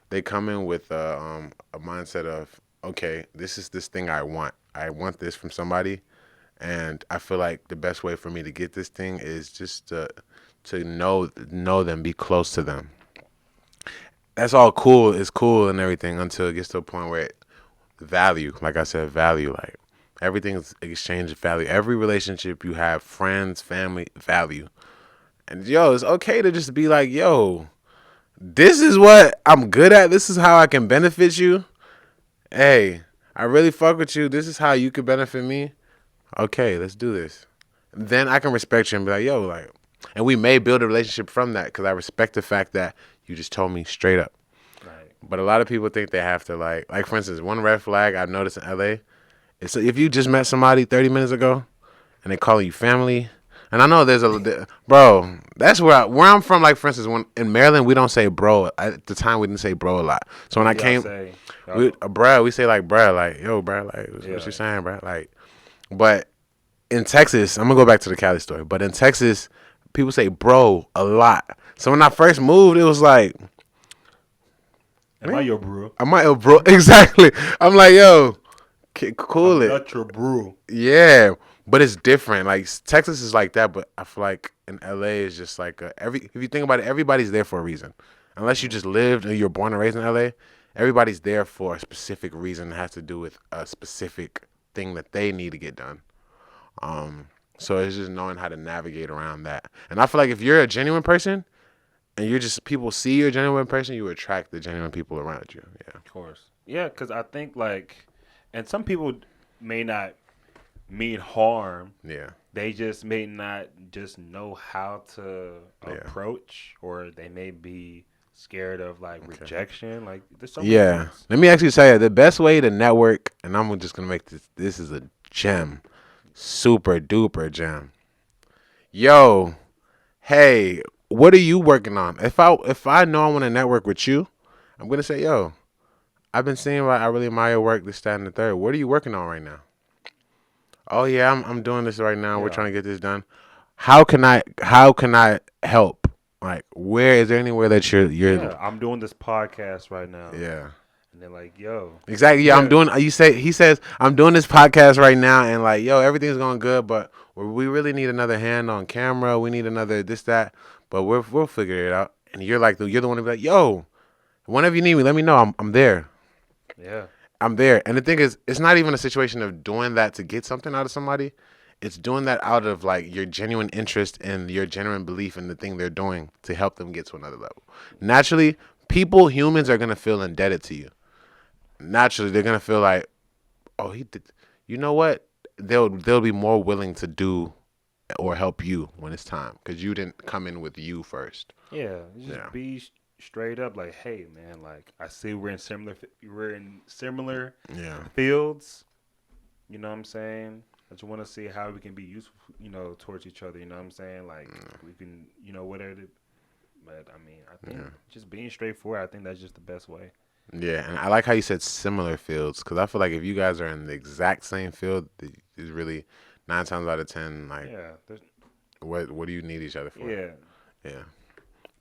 they come in with a mindset of, okay, this is this thing I want. I want this from somebody, and I feel like the best way for me to get this thing is just to know them, be close to them. That's all cool. It's cool and everything until it gets to a point where value, like I said, value, like everything's exchange of value. Every relationship you have, friends, family, value. And yo, it's okay to just be like, yo, this is what I'm good at. This is how I can benefit you. Hey, I really fuck with you. This is how you could benefit me. Okay, let's do this. Then I can respect you and be like, yo, like, and we may build a relationship from that because I respect the fact that you just told me straight up. Right. But a lot of people think they have to like for instance, one red flag I've noticed in LA is if you just met somebody 30 minutes ago and they calling you family, and I know there's bro, that's where I'm from. Like for instance, when in Maryland we don't say bro. At the time we didn't say bro a lot. So when I Y'all came, say, bruh, we say like bruh, like yo, bruh, like what Yeah. you saying, bruh, like. But in Texas, I'm gonna go back to the Cali story. But in Texas, people say bro a lot. So when I first moved, it was like, am I your bro? I might have bro exactly. I'm like, yo, cool I'm it. not your bro. Yeah, but it's different. Like Texas is like that, but I feel like in LA is just like if you think about it, everybody's there for a reason. Unless you just lived or you're born and raised in LA, everybody's there for a specific reason that has to do with a specific thing that they need to get done. So it's just knowing how to navigate around that. And I feel like if you're a genuine person and you're just people see you're a genuine person, you attract the genuine people around you. Yeah. Of course. Yeah, because I think like, and some people may not mean harm. Yeah. They just may not just know how to Yeah. approach, or they may be scared of like rejection. Like there's so many Yeah. things. Let me actually tell you the best way to network, and I'm just gonna make this is a gem. Super duper gem. Yo, hey, what are you working on? If I know I want to network with you, I'm gonna say, yo, I've been seeing why I really admire your work, this, that, and the third. What are you working on right now? Oh yeah, I'm doing this right now. We're Yeah. trying to get this done. How can I help? Like, where is there anywhere that you're Yeah, I'm doing this podcast right now. yeah. And they're like, yo. Exactly. Yeah, I'm Yeah. doing. He says I'm doing this podcast right now, and like, yo, everything's going good, but we really need another hand on camera. We need another this that, but we'll figure it out. And you're the one to be like, yo, whenever you need me, let me know. I'm there. Yeah. I'm there. And the thing is, it's not even a situation of doing that to get something out of somebody. It's doing that out of like your genuine interest and your genuine belief in the thing they're doing to help them get to another level. Naturally, humans are gonna feel indebted to you. Naturally, they're gonna feel like, oh, he did. You know what? They'll be more willing to do or help you when it's time because you didn't come in with you first. Yeah. Just Yeah. be straight up like, hey man, like I see we're in similar Yeah. fields. You know what I'm saying? I just want to see how we can be useful, towards each other. You know what I'm saying? Like we can, whatever. But I mean, I think just being straightforward. I think that's just the best way. Yeah, and I like how you said similar fields because I feel like if you guys are in the exact same field, it's really 9 times out of 10 like Yeah. what do you need each other for? Yeah. Yeah.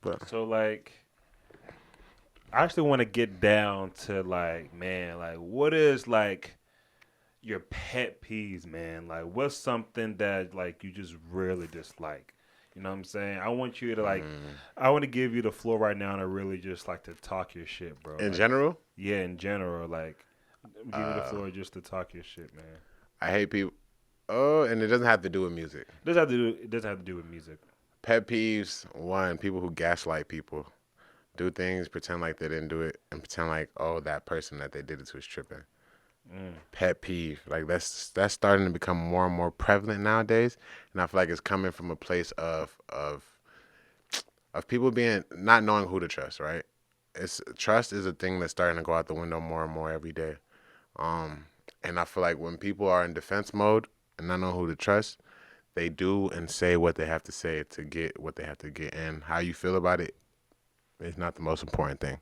But So like, I actually want to get down to like, man, like what is like your pet peeves, man? Like what's something that like you just really dislike? You know what I'm saying? I want you to like, I want to give you the floor right now and really just like to talk your shit, bro. in Like, general, yeah, in general, like give you the floor just to talk your shit, man. I hate people. Oh, and it doesn't have to do with music. It doesn't have to do with music. Pet peeves, one, people who gaslight people. Do things, pretend like they didn't do it, and pretend like, oh, that person that they did it to is tripping. Pet peeve. Like that's starting to become more and more prevalent nowadays. And I feel like it's coming from a place of people being not knowing who to trust, right? it's trust is a thing that's starting to go out the window more and more every day. And I feel like when people are in defense mode and not know who to trust, they do and say what they have to say to get what they have to get. And how you feel about it is not the most important thing.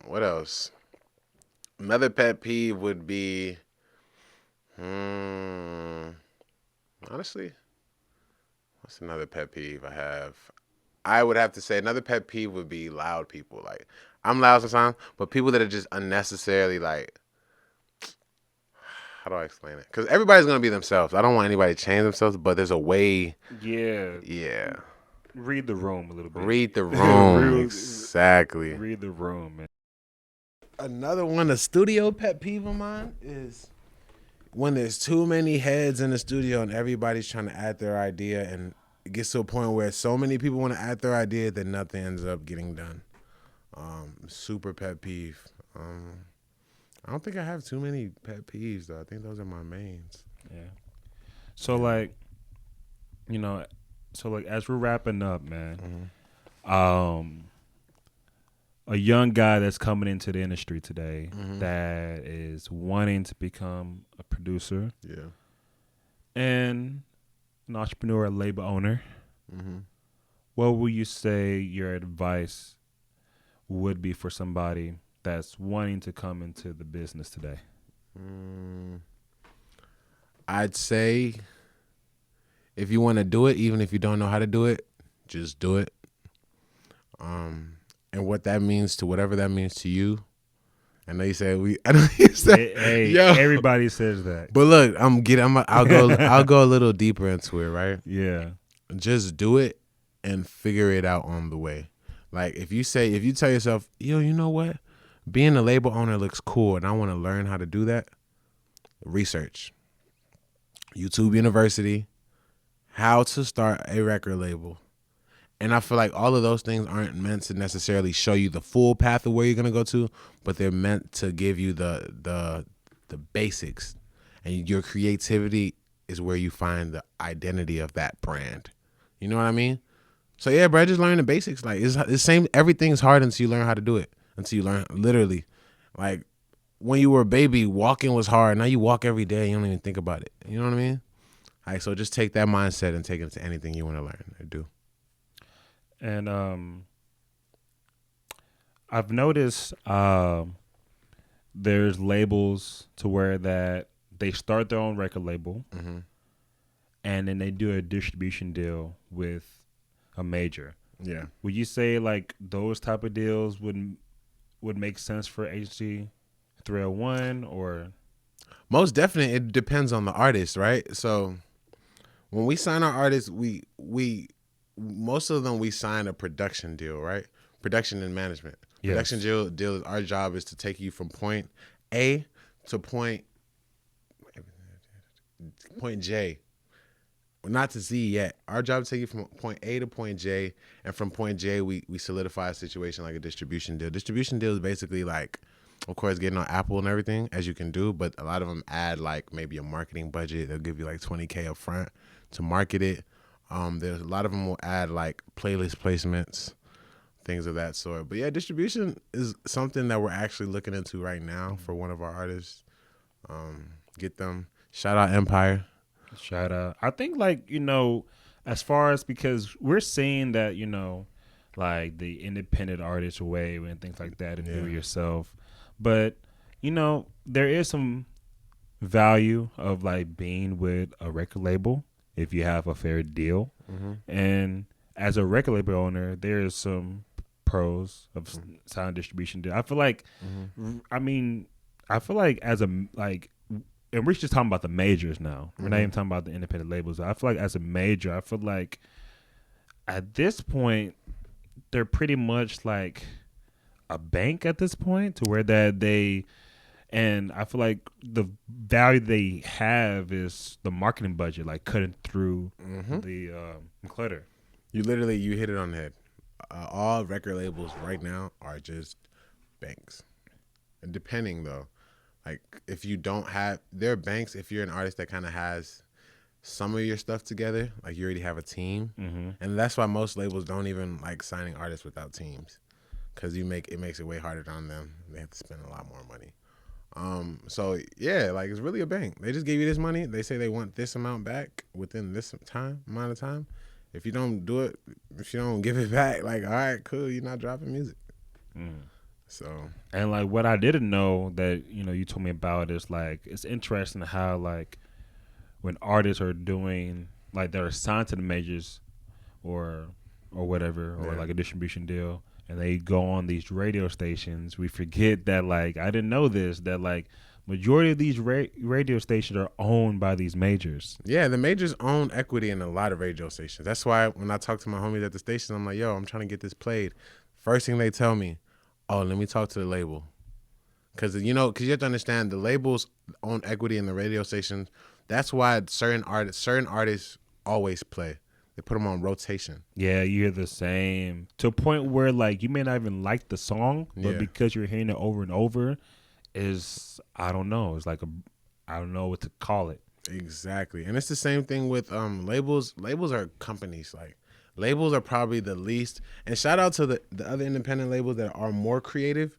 What else? Another pet peeve would be, honestly, what's another pet peeve I have? I would have to say another pet peeve would be loud people. Like, I'm loud sometimes, but people that are just unnecessarily like, how do I explain it? Because everybody's gonna be themselves. I don't want anybody to change themselves, but there's a way. Yeah. Yeah, Read the room a little bit. read the room. Read- Exactly. Read the room, man. Another one, a studio pet peeve of mine is when there's too many heads in the studio and everybody's trying to add their idea, and it gets to a point where so many people want to add their idea that nothing ends up getting done. Super pet peeve. I don't think I have too many pet peeves though. I think those are my mains. Yeah. So like, as we're wrapping up, man, a young guy that's coming into the industry today that is wanting to become a producer Yeah. and an entrepreneur, a label owner, what would you say your advice would be for somebody that's wanting to come into the business today? I'd say if you want to do it, even if you don't know how to do it, just do it. And what that means to whatever that means to you. I know you said I know you said, Hey, yo. everybody says that. But look, I'll go a little deeper into it, right? Yeah. Just do it and figure it out on the way. Like if you tell yourself, yo, you know what? Being a label owner looks cool and I want to learn how to do that. Research. YouTube University, how to start a record label. And I feel like all of those things aren't meant to necessarily show you the full path of where you're gonna go to, but they're meant to give you the basics. And your creativity is where you find the identity of that brand. You know what I mean? So yeah, bro, just learn the basics. Like it's the same. Everything's hard until you learn how to do it. Until you learn, literally, like when you were a baby, walking was hard. Now you walk every day. You don't even think about it. You know what I mean? Like so, just take that mindset and take it to anything you want to learn or do. And I've noticed there's labels to where that they start their own record label, and then they do a distribution deal with a major. Yeah. Would you say like those type of deals would make sense for agency 301 or? Most definitely, it depends on the artist, right? So when we sign our artists, we most of them we sign a production deal, right? Production and management. Yes. Production deal. Our job is to take you from point A to point J. Not to Z yet. Our job is to take you from point A to point J, and from point J, we solidify a situation like a distribution deal. Distribution deal is basically like, of course, getting on Apple and everything, as you can do, but a lot of them add like maybe a marketing budget. They'll give you like $20K up front to market it. There's a lot of them will add like playlist placements, things of that sort. But yeah, distribution is something that we're actually looking into right now for one of our artists. Get them. Shout out Empire. Shout out. I think like, as far as because we're seeing that, like the independent artist way and things like that and do it yourself. But, there is some value of like being with a record label if you have a fair deal. And as a record label owner, there is some pros of sound distribution deal. I feel like, I feel like as a, like, and we're just talking about the majors now. We're not even talking about the independent labels. I feel like as a major, I feel like at this point, they're pretty much like a bank at this point to where that they, and I feel like the value they have is the marketing budget, like cutting through the clutter. You hit it on the head. All record labels right now are just banks. And depending though, like if you don't have, they're banks if you're an artist that kind of has some of your stuff together, like you already have a team. And that's why most labels don't even like signing artists without teams. because it makes it way harder on them. They have to spend a lot more money. So yeah, like it's really a bank. They just gave you this money. They say they want this amount back within this amount of time. If you don't do it, if you don't give it back, like all right, cool, you're not dropping music. So And like what I didn't know that you told me about is like it's interesting how like when artists are doing like they're assigned to the majors or whatever or like a distribution deal and they go on these radio stations, we forget that like I didn't know this that like majority of these radio stations are owned by these majors. Yeah, the majors own equity in a lot of radio stations. That's why when I talk to my homies at the station, I'm like, yo, I'm trying to get this played. First thing they tell me, oh, let me talk to the label. Because you have to understand the labels own equity in the radio stations. That's why certain artists always play. They put them on rotation. Yeah, you hear the same to a point where like you may not even like the song, but Yeah. because you're hearing it over and over, is I don't know. It's like I don't know what to call it. Exactly, and it's the same thing with labels. Labels are companies. Like labels are probably the least. And shout out to the other independent labels that are more creative,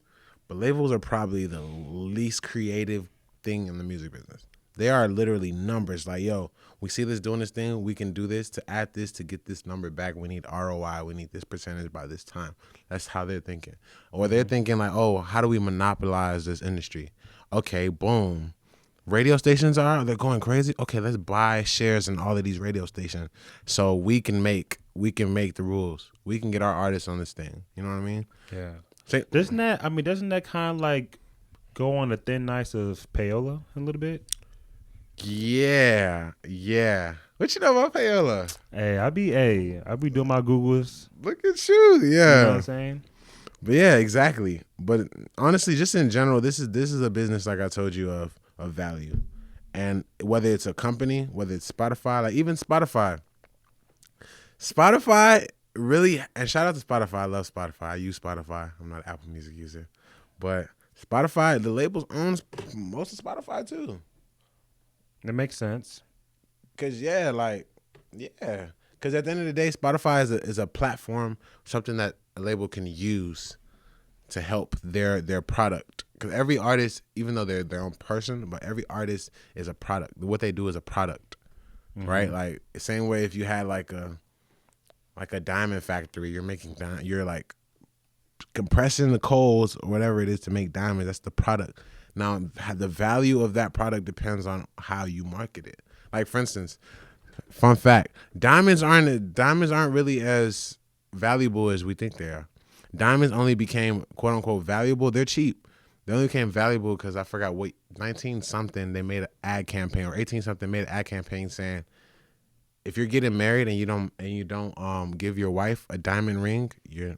but labels are probably the least creative thing in the music business. They are literally numbers. Like, yo, we see this doing this thing. We can do this to add this to get this number back. We need ROI. We need this percentage by this time. That's how they're thinking. Or they're thinking like, oh, how do we monopolize this industry? Okay, boom. Radio stations they're going crazy. Okay, let's buy shares in all of these radio stations so we can make the rules. We can get our artists on this thing. You know what I mean? Yeah. Say, Doesn't that kind of like go on the thin ice of payola a little bit? yeah. What you know about payola? Hey, I be doing my Googles. Look at you. Yeah. You know what I'm saying? But yeah, exactly. But honestly, just in general, this is a business like I told you of value. And whether it's a company, whether it's Spotify, like even Spotify really, and shout out to Spotify. I love Spotify. I use Spotify. I'm not an Apple Music user. But Spotify, the labels owns most of Spotify too. That makes sense. Because at the end of the day, Spotify is a platform, something that a label can use to help their product. Because every artist, even though they're their own person, but every artist is a product. What they do is a product, right? Like same way if you had like a diamond factory, you're like compressing the coals or whatever it is to make diamonds. That's the product. Now the value of that product depends on how you market it. Like for instance, fun fact: diamonds aren't really as valuable as we think they are. Diamonds only became quote unquote valuable. They're cheap. They only became valuable because I forgot what 19 something they made an ad campaign or 18 something made an ad campaign saying if you're getting married and you don't give your wife a diamond ring, you're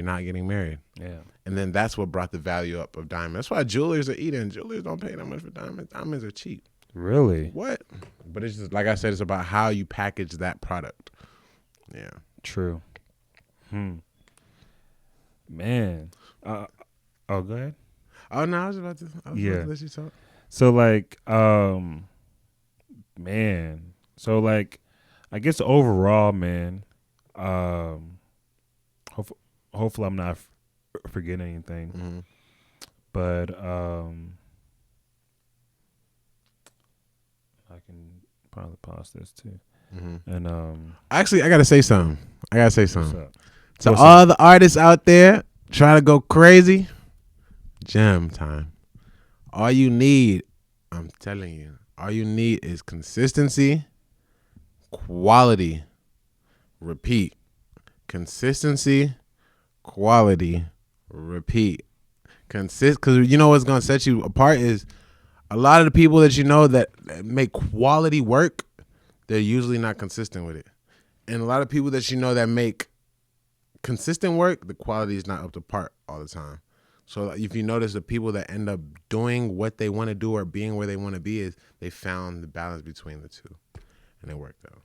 not getting married. Yeah. And then that's what brought the value up of diamonds. That's why jewelers are eating. Jewelers don't pay that much for diamonds. Diamonds are cheap. Really? What? But it's just like I said, it's about how you package that product. Yeah. True. Man. Oh, go ahead. Oh no, I was about to let you talk. So like, man. So like, I guess overall, man. Hopefully, I'm not forgetting anything. But I can probably pause this too. And Actually, I gotta say something. what's To What's all the artists out there trying to go crazy, jam time. All you need, I'm telling you, all you need is consistency, quality, repeat. Consistency, quality, repeat. Because you know what's gonna set you apart is a lot of the people that you know that make quality work, they're usually not consistent with it. And a lot of people that you know that make consistent work, the quality is not up to par all the time. So if you notice, the people that end up doing what they want to do or being where they want to be is they found the balance between the two, and it worked out.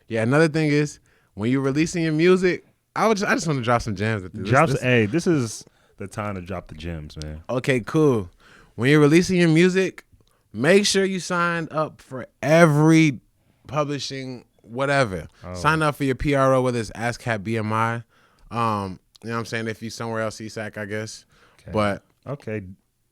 Yeah, another thing is when you're releasing your music, I just want to drop some gems. This is the time to drop the gems, man. Okay, cool. When you're releasing your music, make sure you sign up for every publishing whatever. Sign up for your PRO, whether it's ASCAP, BMI. You know what I'm saying? If you somewhere else, CSAC, I guess. Okay. But Okay.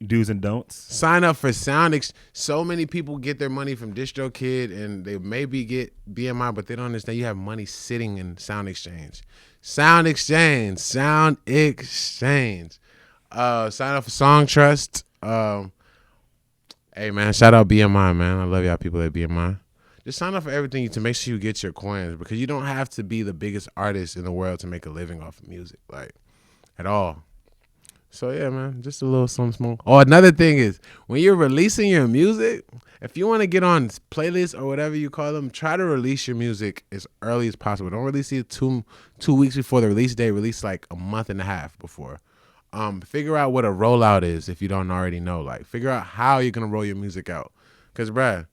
Do's and don'ts. sign up for so many people get their money from DistroKid and they maybe get BMI, but they don't understand you have money sitting in Sound Exchange. Sound Exchange. Sign up for Song Trust. Hey man, shout out BMI, man. I love y'all people at BMI. Just sign up for everything to make sure you get your coins because you don't have to be the biggest artist in the world to make a living off of music, like at all. So yeah, man, just a little something small. Oh, another thing is when you're releasing your music, if you want to get on playlists or whatever you call them, try to release your music as early as possible. Don't release it two weeks before the release date. Release like a month and a half before. Figure out what a rollout is if you don't already know. Like, figure out how you're gonna roll your music out. Cause, bruh,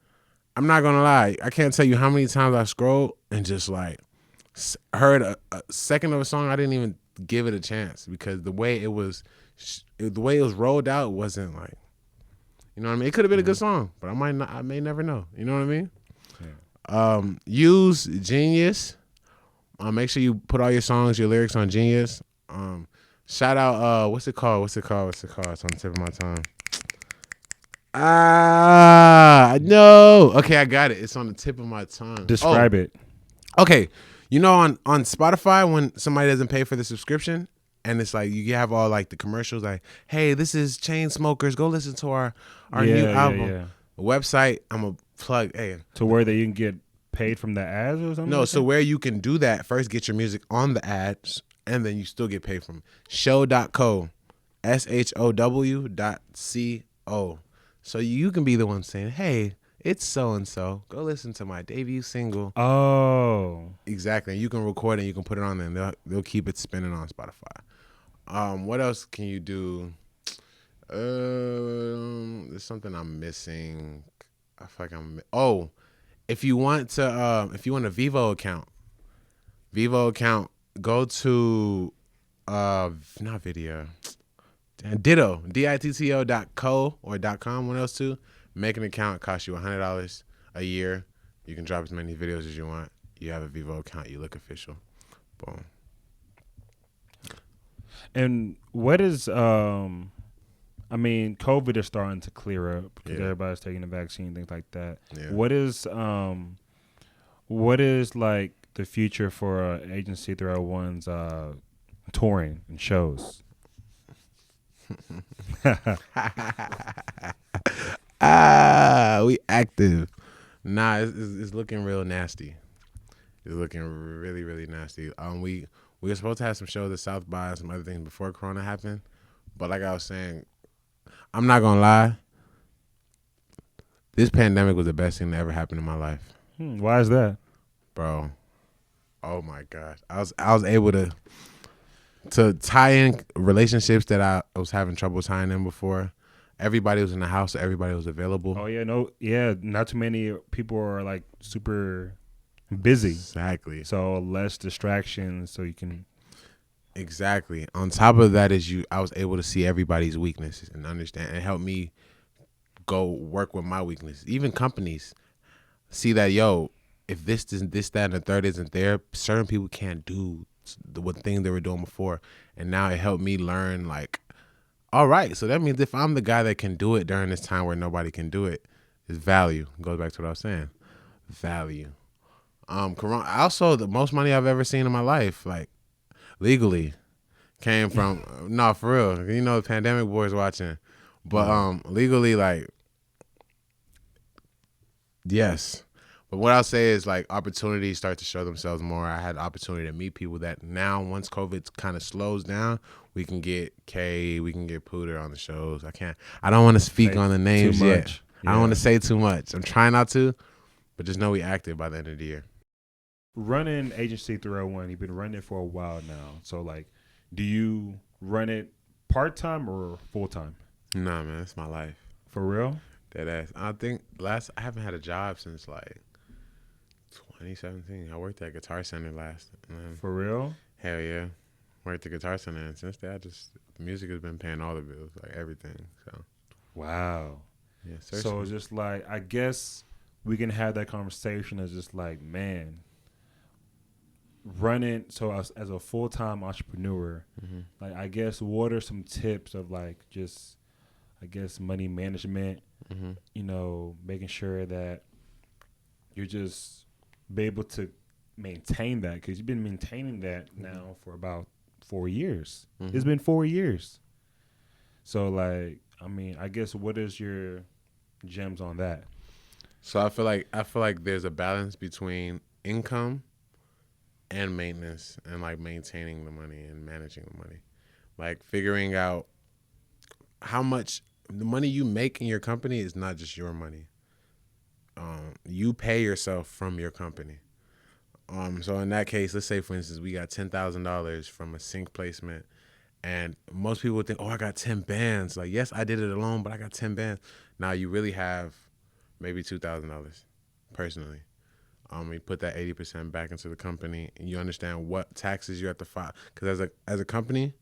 I'm not gonna lie, I can't tell you how many times I scrolled and just like heard a second of a song I didn't even give it a chance because the way it was rolled out wasn't like, you know what I mean. It could have been a good song, but I may never know. You know what I mean? Yeah. Use Genius. Make sure you put all your songs, your lyrics on Genius. Shout out, what's it called? It's on the tip of my tongue. No. Okay, I got it. It's on the tip of my tongue. Describe it. Okay. You know, on Spotify, when somebody doesn't pay for the subscription, and it's like you have all like the commercials like, hey, this is Chainsmokers. Go listen to our new album. Yeah. Website, I'm going to plug. Hey. To where that you can get paid from the ads or something? No, so where you can do that, first get your music on the ads, and then you still get paid from show.co, SHOW.CO. So you can be the one saying, hey, it's so-and-so. Go listen to my debut single. Oh. Exactly. And you can record it and you can put it on there and they'll keep it spinning on Spotify. What else can you do? There's something I'm missing. I feel like if you want a Vivo account, go to not video. Ditto, ditto.co or .com, one of those two. Make an account, costs you $100 a year. You can drop as many videos as you want. You have a Vivo account, you look official. Boom. And what is COVID is starting to clear up because everybody's taking the vaccine, things like that. Yeah. What is like the future for Agency 301's touring and shows? We active. Nah, it's looking real nasty. It's looking really, really nasty. We were supposed to have some shows at South by and some other things before Corona happened, but like I was saying, I'm not gonna lie. This pandemic was the best thing that ever happened in my life. Why is that, bro? Oh my gosh, I was able to tie in relationships that I was having trouble tying in before. Everybody was in the house, so everybody was available. Oh yeah, not too many people are like super busy. Exactly. So less distractions, so you can. Exactly. On top of that I was able to see everybody's weaknesses and understand and help me go work with my weaknesses. Even companies see that, if this, that, and the third isn't there, certain people can't do the thing they were doing before. And now it helped me learn, like, all right, so that means if I'm the guy that can do it during this time where nobody can do it, is value. Goes back to what I was saying. Value. Corona, also the most money I've ever seen in my life, like legally, came from no, for real. The pandemic boys watching. But legally, like, yes. But what I'll say is, like, opportunities start to show themselves more. I had the opportunity to meet people that now, once COVID kind of slows down, we can get Kay, we can get Pooter on the shows. I don't want to speak on the names yet. Yeah. I don't want to say too much. I'm trying not to, but just know we active by the end of the year. Running Agency 301, you've been running it for a while now. So, like, do you run it part-time or full-time? Nah, man, it's my life. For real? Deadass. I think I haven't had a job since, like, 2017. I worked at Guitar Center last. For real? Hell yeah. Worked at Guitar Center, and since then, the music has been paying all the bills, like everything. So, wow. Yeah. So it's just like, I guess we can have that conversation as just like, man, running, so as a full-time entrepreneur, Mm-hmm. like I guess what are some tips of like just I guess money management, Mm-hmm. making sure that you're just be able to maintain that, because you've been maintaining that now for about 4 years. It's Mm-hmm. been 4 years. So like, I mean, I guess what is your gems on that? So I feel like there's a balance between income and maintenance and like maintaining the money and managing the money. Like figuring out how much the money you make in your company is not just your money. You pay yourself from your company. So in that case, let's say for instance we got $10,000 from a sync placement, and most people would think, oh, I got 10 bands. Like yes, I did it alone, but I got 10 bands. Now you really have maybe $2,000 personally. You put that 80% back into the company, and you understand what taxes you have to file. Because as a company,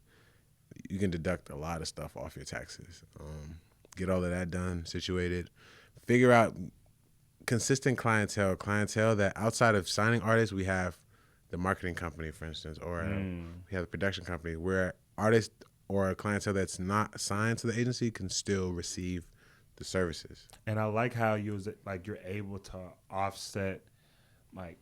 you can deduct a lot of stuff off your taxes. Get all of that done, situated. Figure out consistent clientele that outside of signing artists, we have the marketing company, for instance, or we have the production company, where artists or a clientele that's not signed to the agency can still receive the services. And I like how you're able to offset, like,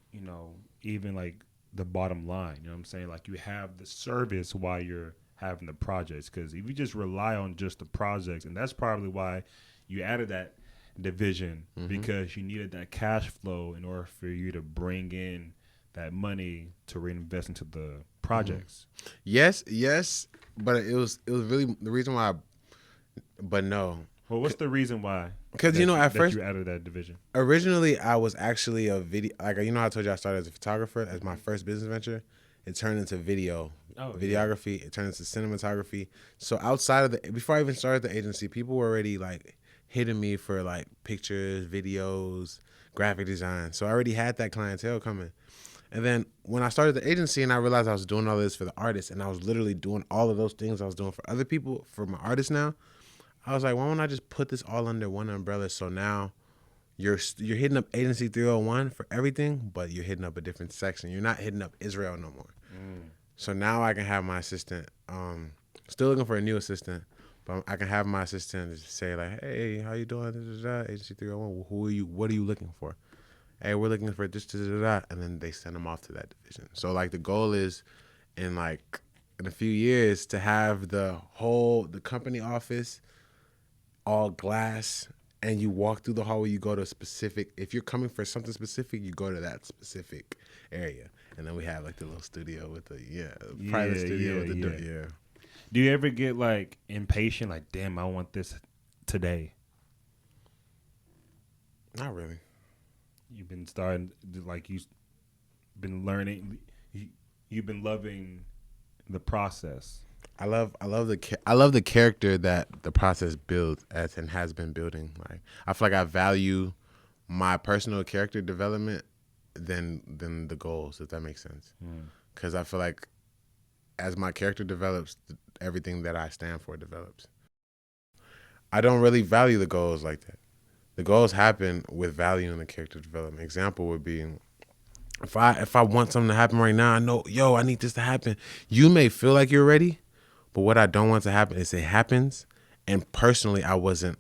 even like the bottom line. You know what I'm saying? Like you have the service while you're having the projects. Because if you just rely on just the projects, and that's probably why you added that division, because you needed that cash flow in order for you to bring in that money to reinvest into the projects. Yes, but it was really the reason why. But no, Well, what's the reason why because at that first you added that division? originally I was actually a video, like how I told you I started as a photographer as my first business venture. It turned into videography. It turned into cinematography. So outside of before I even started the agency, people were already like hitting me for like pictures, videos, graphic design. So I already had that clientele coming. And then when I started the agency and I realized I was doing all this for the artists, and I was literally doing all of those things I was doing for other people for my artists now, I was like, why don't I just put this all under one umbrella? So now you're hitting up Agency 301 for everything, but you're hitting up a different section. You're not hitting up Israel no more. So now I can have my assistant, still looking for a new assistant, but I can have my assistant just say like, hey, how you doing? Agency 301, who are you? What are you looking for? Hey, we're looking for this, and then they send them off to that division. So like the goal is in a few years to have the company office all glass, and you walk through the hallway, you go to a specific, if you're coming for something specific, you go to that specific area. And then we have like the little studio with the private studio with the door. Yeah. Do you ever get like impatient, like, damn, I want this today? Not really. You've been starting, like, you've been learning, you've been loving the process. I love the character that the process builds as and has been building. Like I feel like I value my personal character development than the goals, if that makes sense. Because I feel like as my character develops, everything that I stand for develops. I don't really value the goals like that. The goals happen with valuing the character development. Example would be if I want something to happen right now, I know, I need this to happen. You may feel like you're ready, but what I don't want to happen is it happens. And personally, I wasn't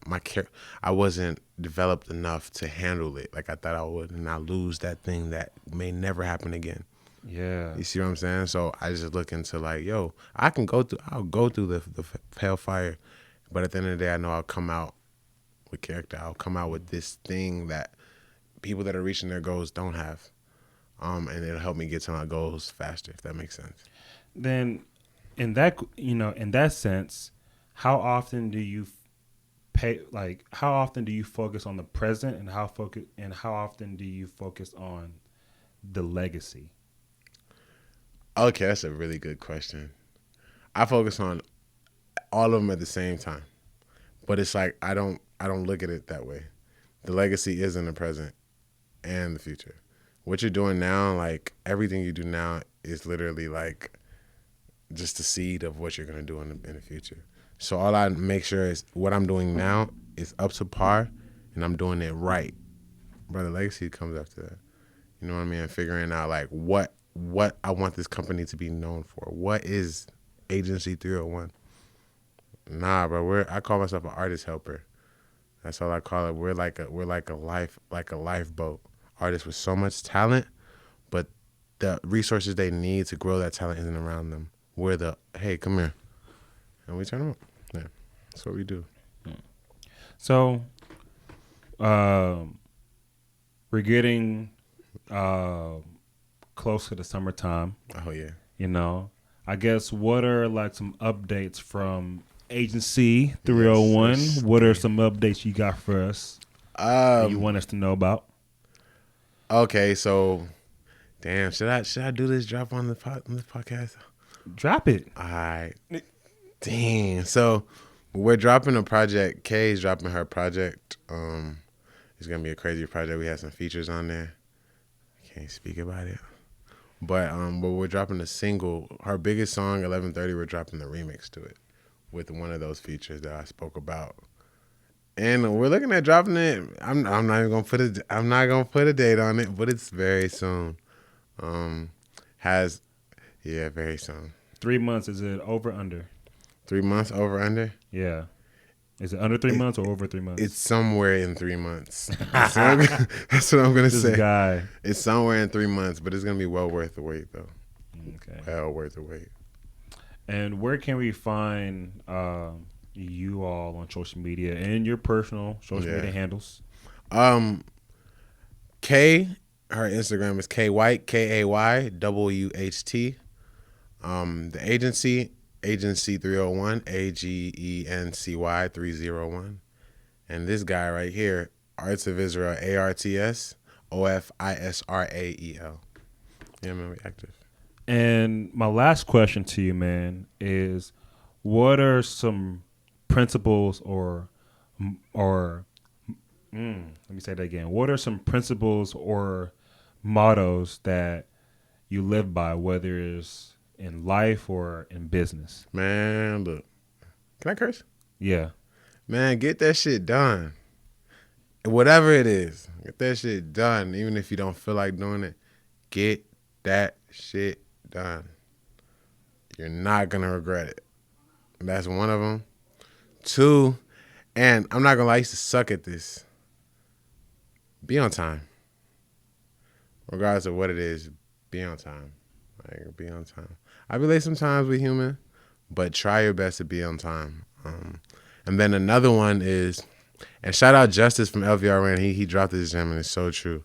developed enough to handle it like I thought I would, and I lose that thing that may never happen again. Yeah. You see what I'm saying? So I just look into like, I'll go through the pale fire, but at the end of the day, I know I'll come out with character. I'll come out with this thing that people that are reaching their goals don't have. And it'll help me get to my goals faster, if that makes sense. Then in that sense, how often do you how often do you focus on the present, and how often do you focus on the legacy? Okay, that's a really good question. I focus on all of them at the same time, but it's like I don't look at it that way. The legacy is in the present and the future. What you're doing now, like everything you do now, is literally like just the seed of what you're gonna do in the future. So all I make sure is what I'm doing now is up to par, and I'm doing it right. Brother, legacy comes after that. You know what I mean? Figuring out like what what I want this company to be known for. What is Agency 301? Nah, bro. I call myself an artist helper. That's all I call it. We're like a lifeboat. Artists with so much talent, but the resources they need to grow that talent isn't around them. We're the hey, come here, and we turn them up. Yeah, that's what we do. So, we're getting close to the summertime. Oh yeah. You know, I guess what are like some updates from Agency 301? Yes. What are some updates you got for us that you want us to know about? Okay, so damn, should I do this drop on this podcast? Drop it. All right. Damn. So we're dropping a project. Kay's dropping her project. It's gonna be a crazy project. We have some features on there. I can't speak about it. But we're dropping a single. Her biggest song, 11:30. We're dropping the remix to it with one of those features that I spoke about. And we're looking at dropping it. I'm not even gonna put it. I'm not gonna put a date on it, but it's very soon. Very soon. 3 months, is it over under? 3 months over under. Yeah. Is it under 3 months or over 3 months? It's somewhere in 3 months. That's what I'm gonna This say. guy. It's somewhere in 3 months, but it's gonna be well worth the wait though. Okay. Well worth the wait. And where can we find you all on social media and your personal social media handles? Kay, her Instagram is KWhite, KAYWHT. The agency 301, AGENCY 301. And this guy right here, Arts of Israel, ARTSOFISRAEL. Yeah, man, we active. And my last question to you, man, is what are some principles or let me say that again. What are some principles or mottos that you live by, whether it's in life or in business? Man, look. Can I curse? Yeah. Man, get that shit done. Whatever it is, get that shit done. Even if you don't feel like doing it, get that shit done. You're not going to regret it. That's one of them. 2, and I'm not going to lie, I used to suck at this. Be on time. Regardless of what it is, be on time. Like, be on time. I be late sometimes, we human, but try your best to be on time. And then another one is, and shout out Justice from LVRN. He dropped this gem and it's so true.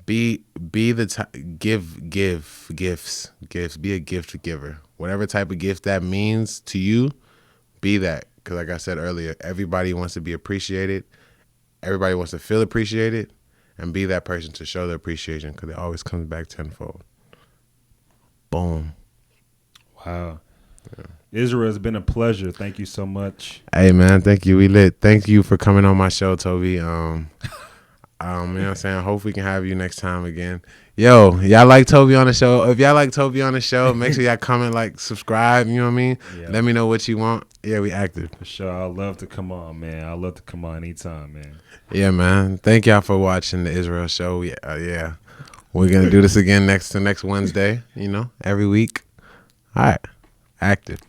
Give gifts. Be a gift giver. Whatever type of gift that means to you, be that. Because like I said earlier, everybody wants to be appreciated. Everybody wants to feel appreciated, and be that person to show their appreciation because it always comes back tenfold. Boom. Wow. Yeah. Israel, it's been a pleasure. Thank you so much. Hey, man. Thank you. We lit. Thank you for coming on my show, Toby. You know what I'm saying? I hope we can have you next time again. Yo, y'all like Toby on the show? If y'all like Toby on the show, make sure y'all comment, like, subscribe. You know what I mean? Yeah. Let me know what you want. Yeah, we active. For sure. I'd love to come on, man. I'd love to come on anytime, man. Yeah, man. Thank y'all for watching the Israel show. Yeah. We're going to do this again next Wednesday, every week. All right. Active.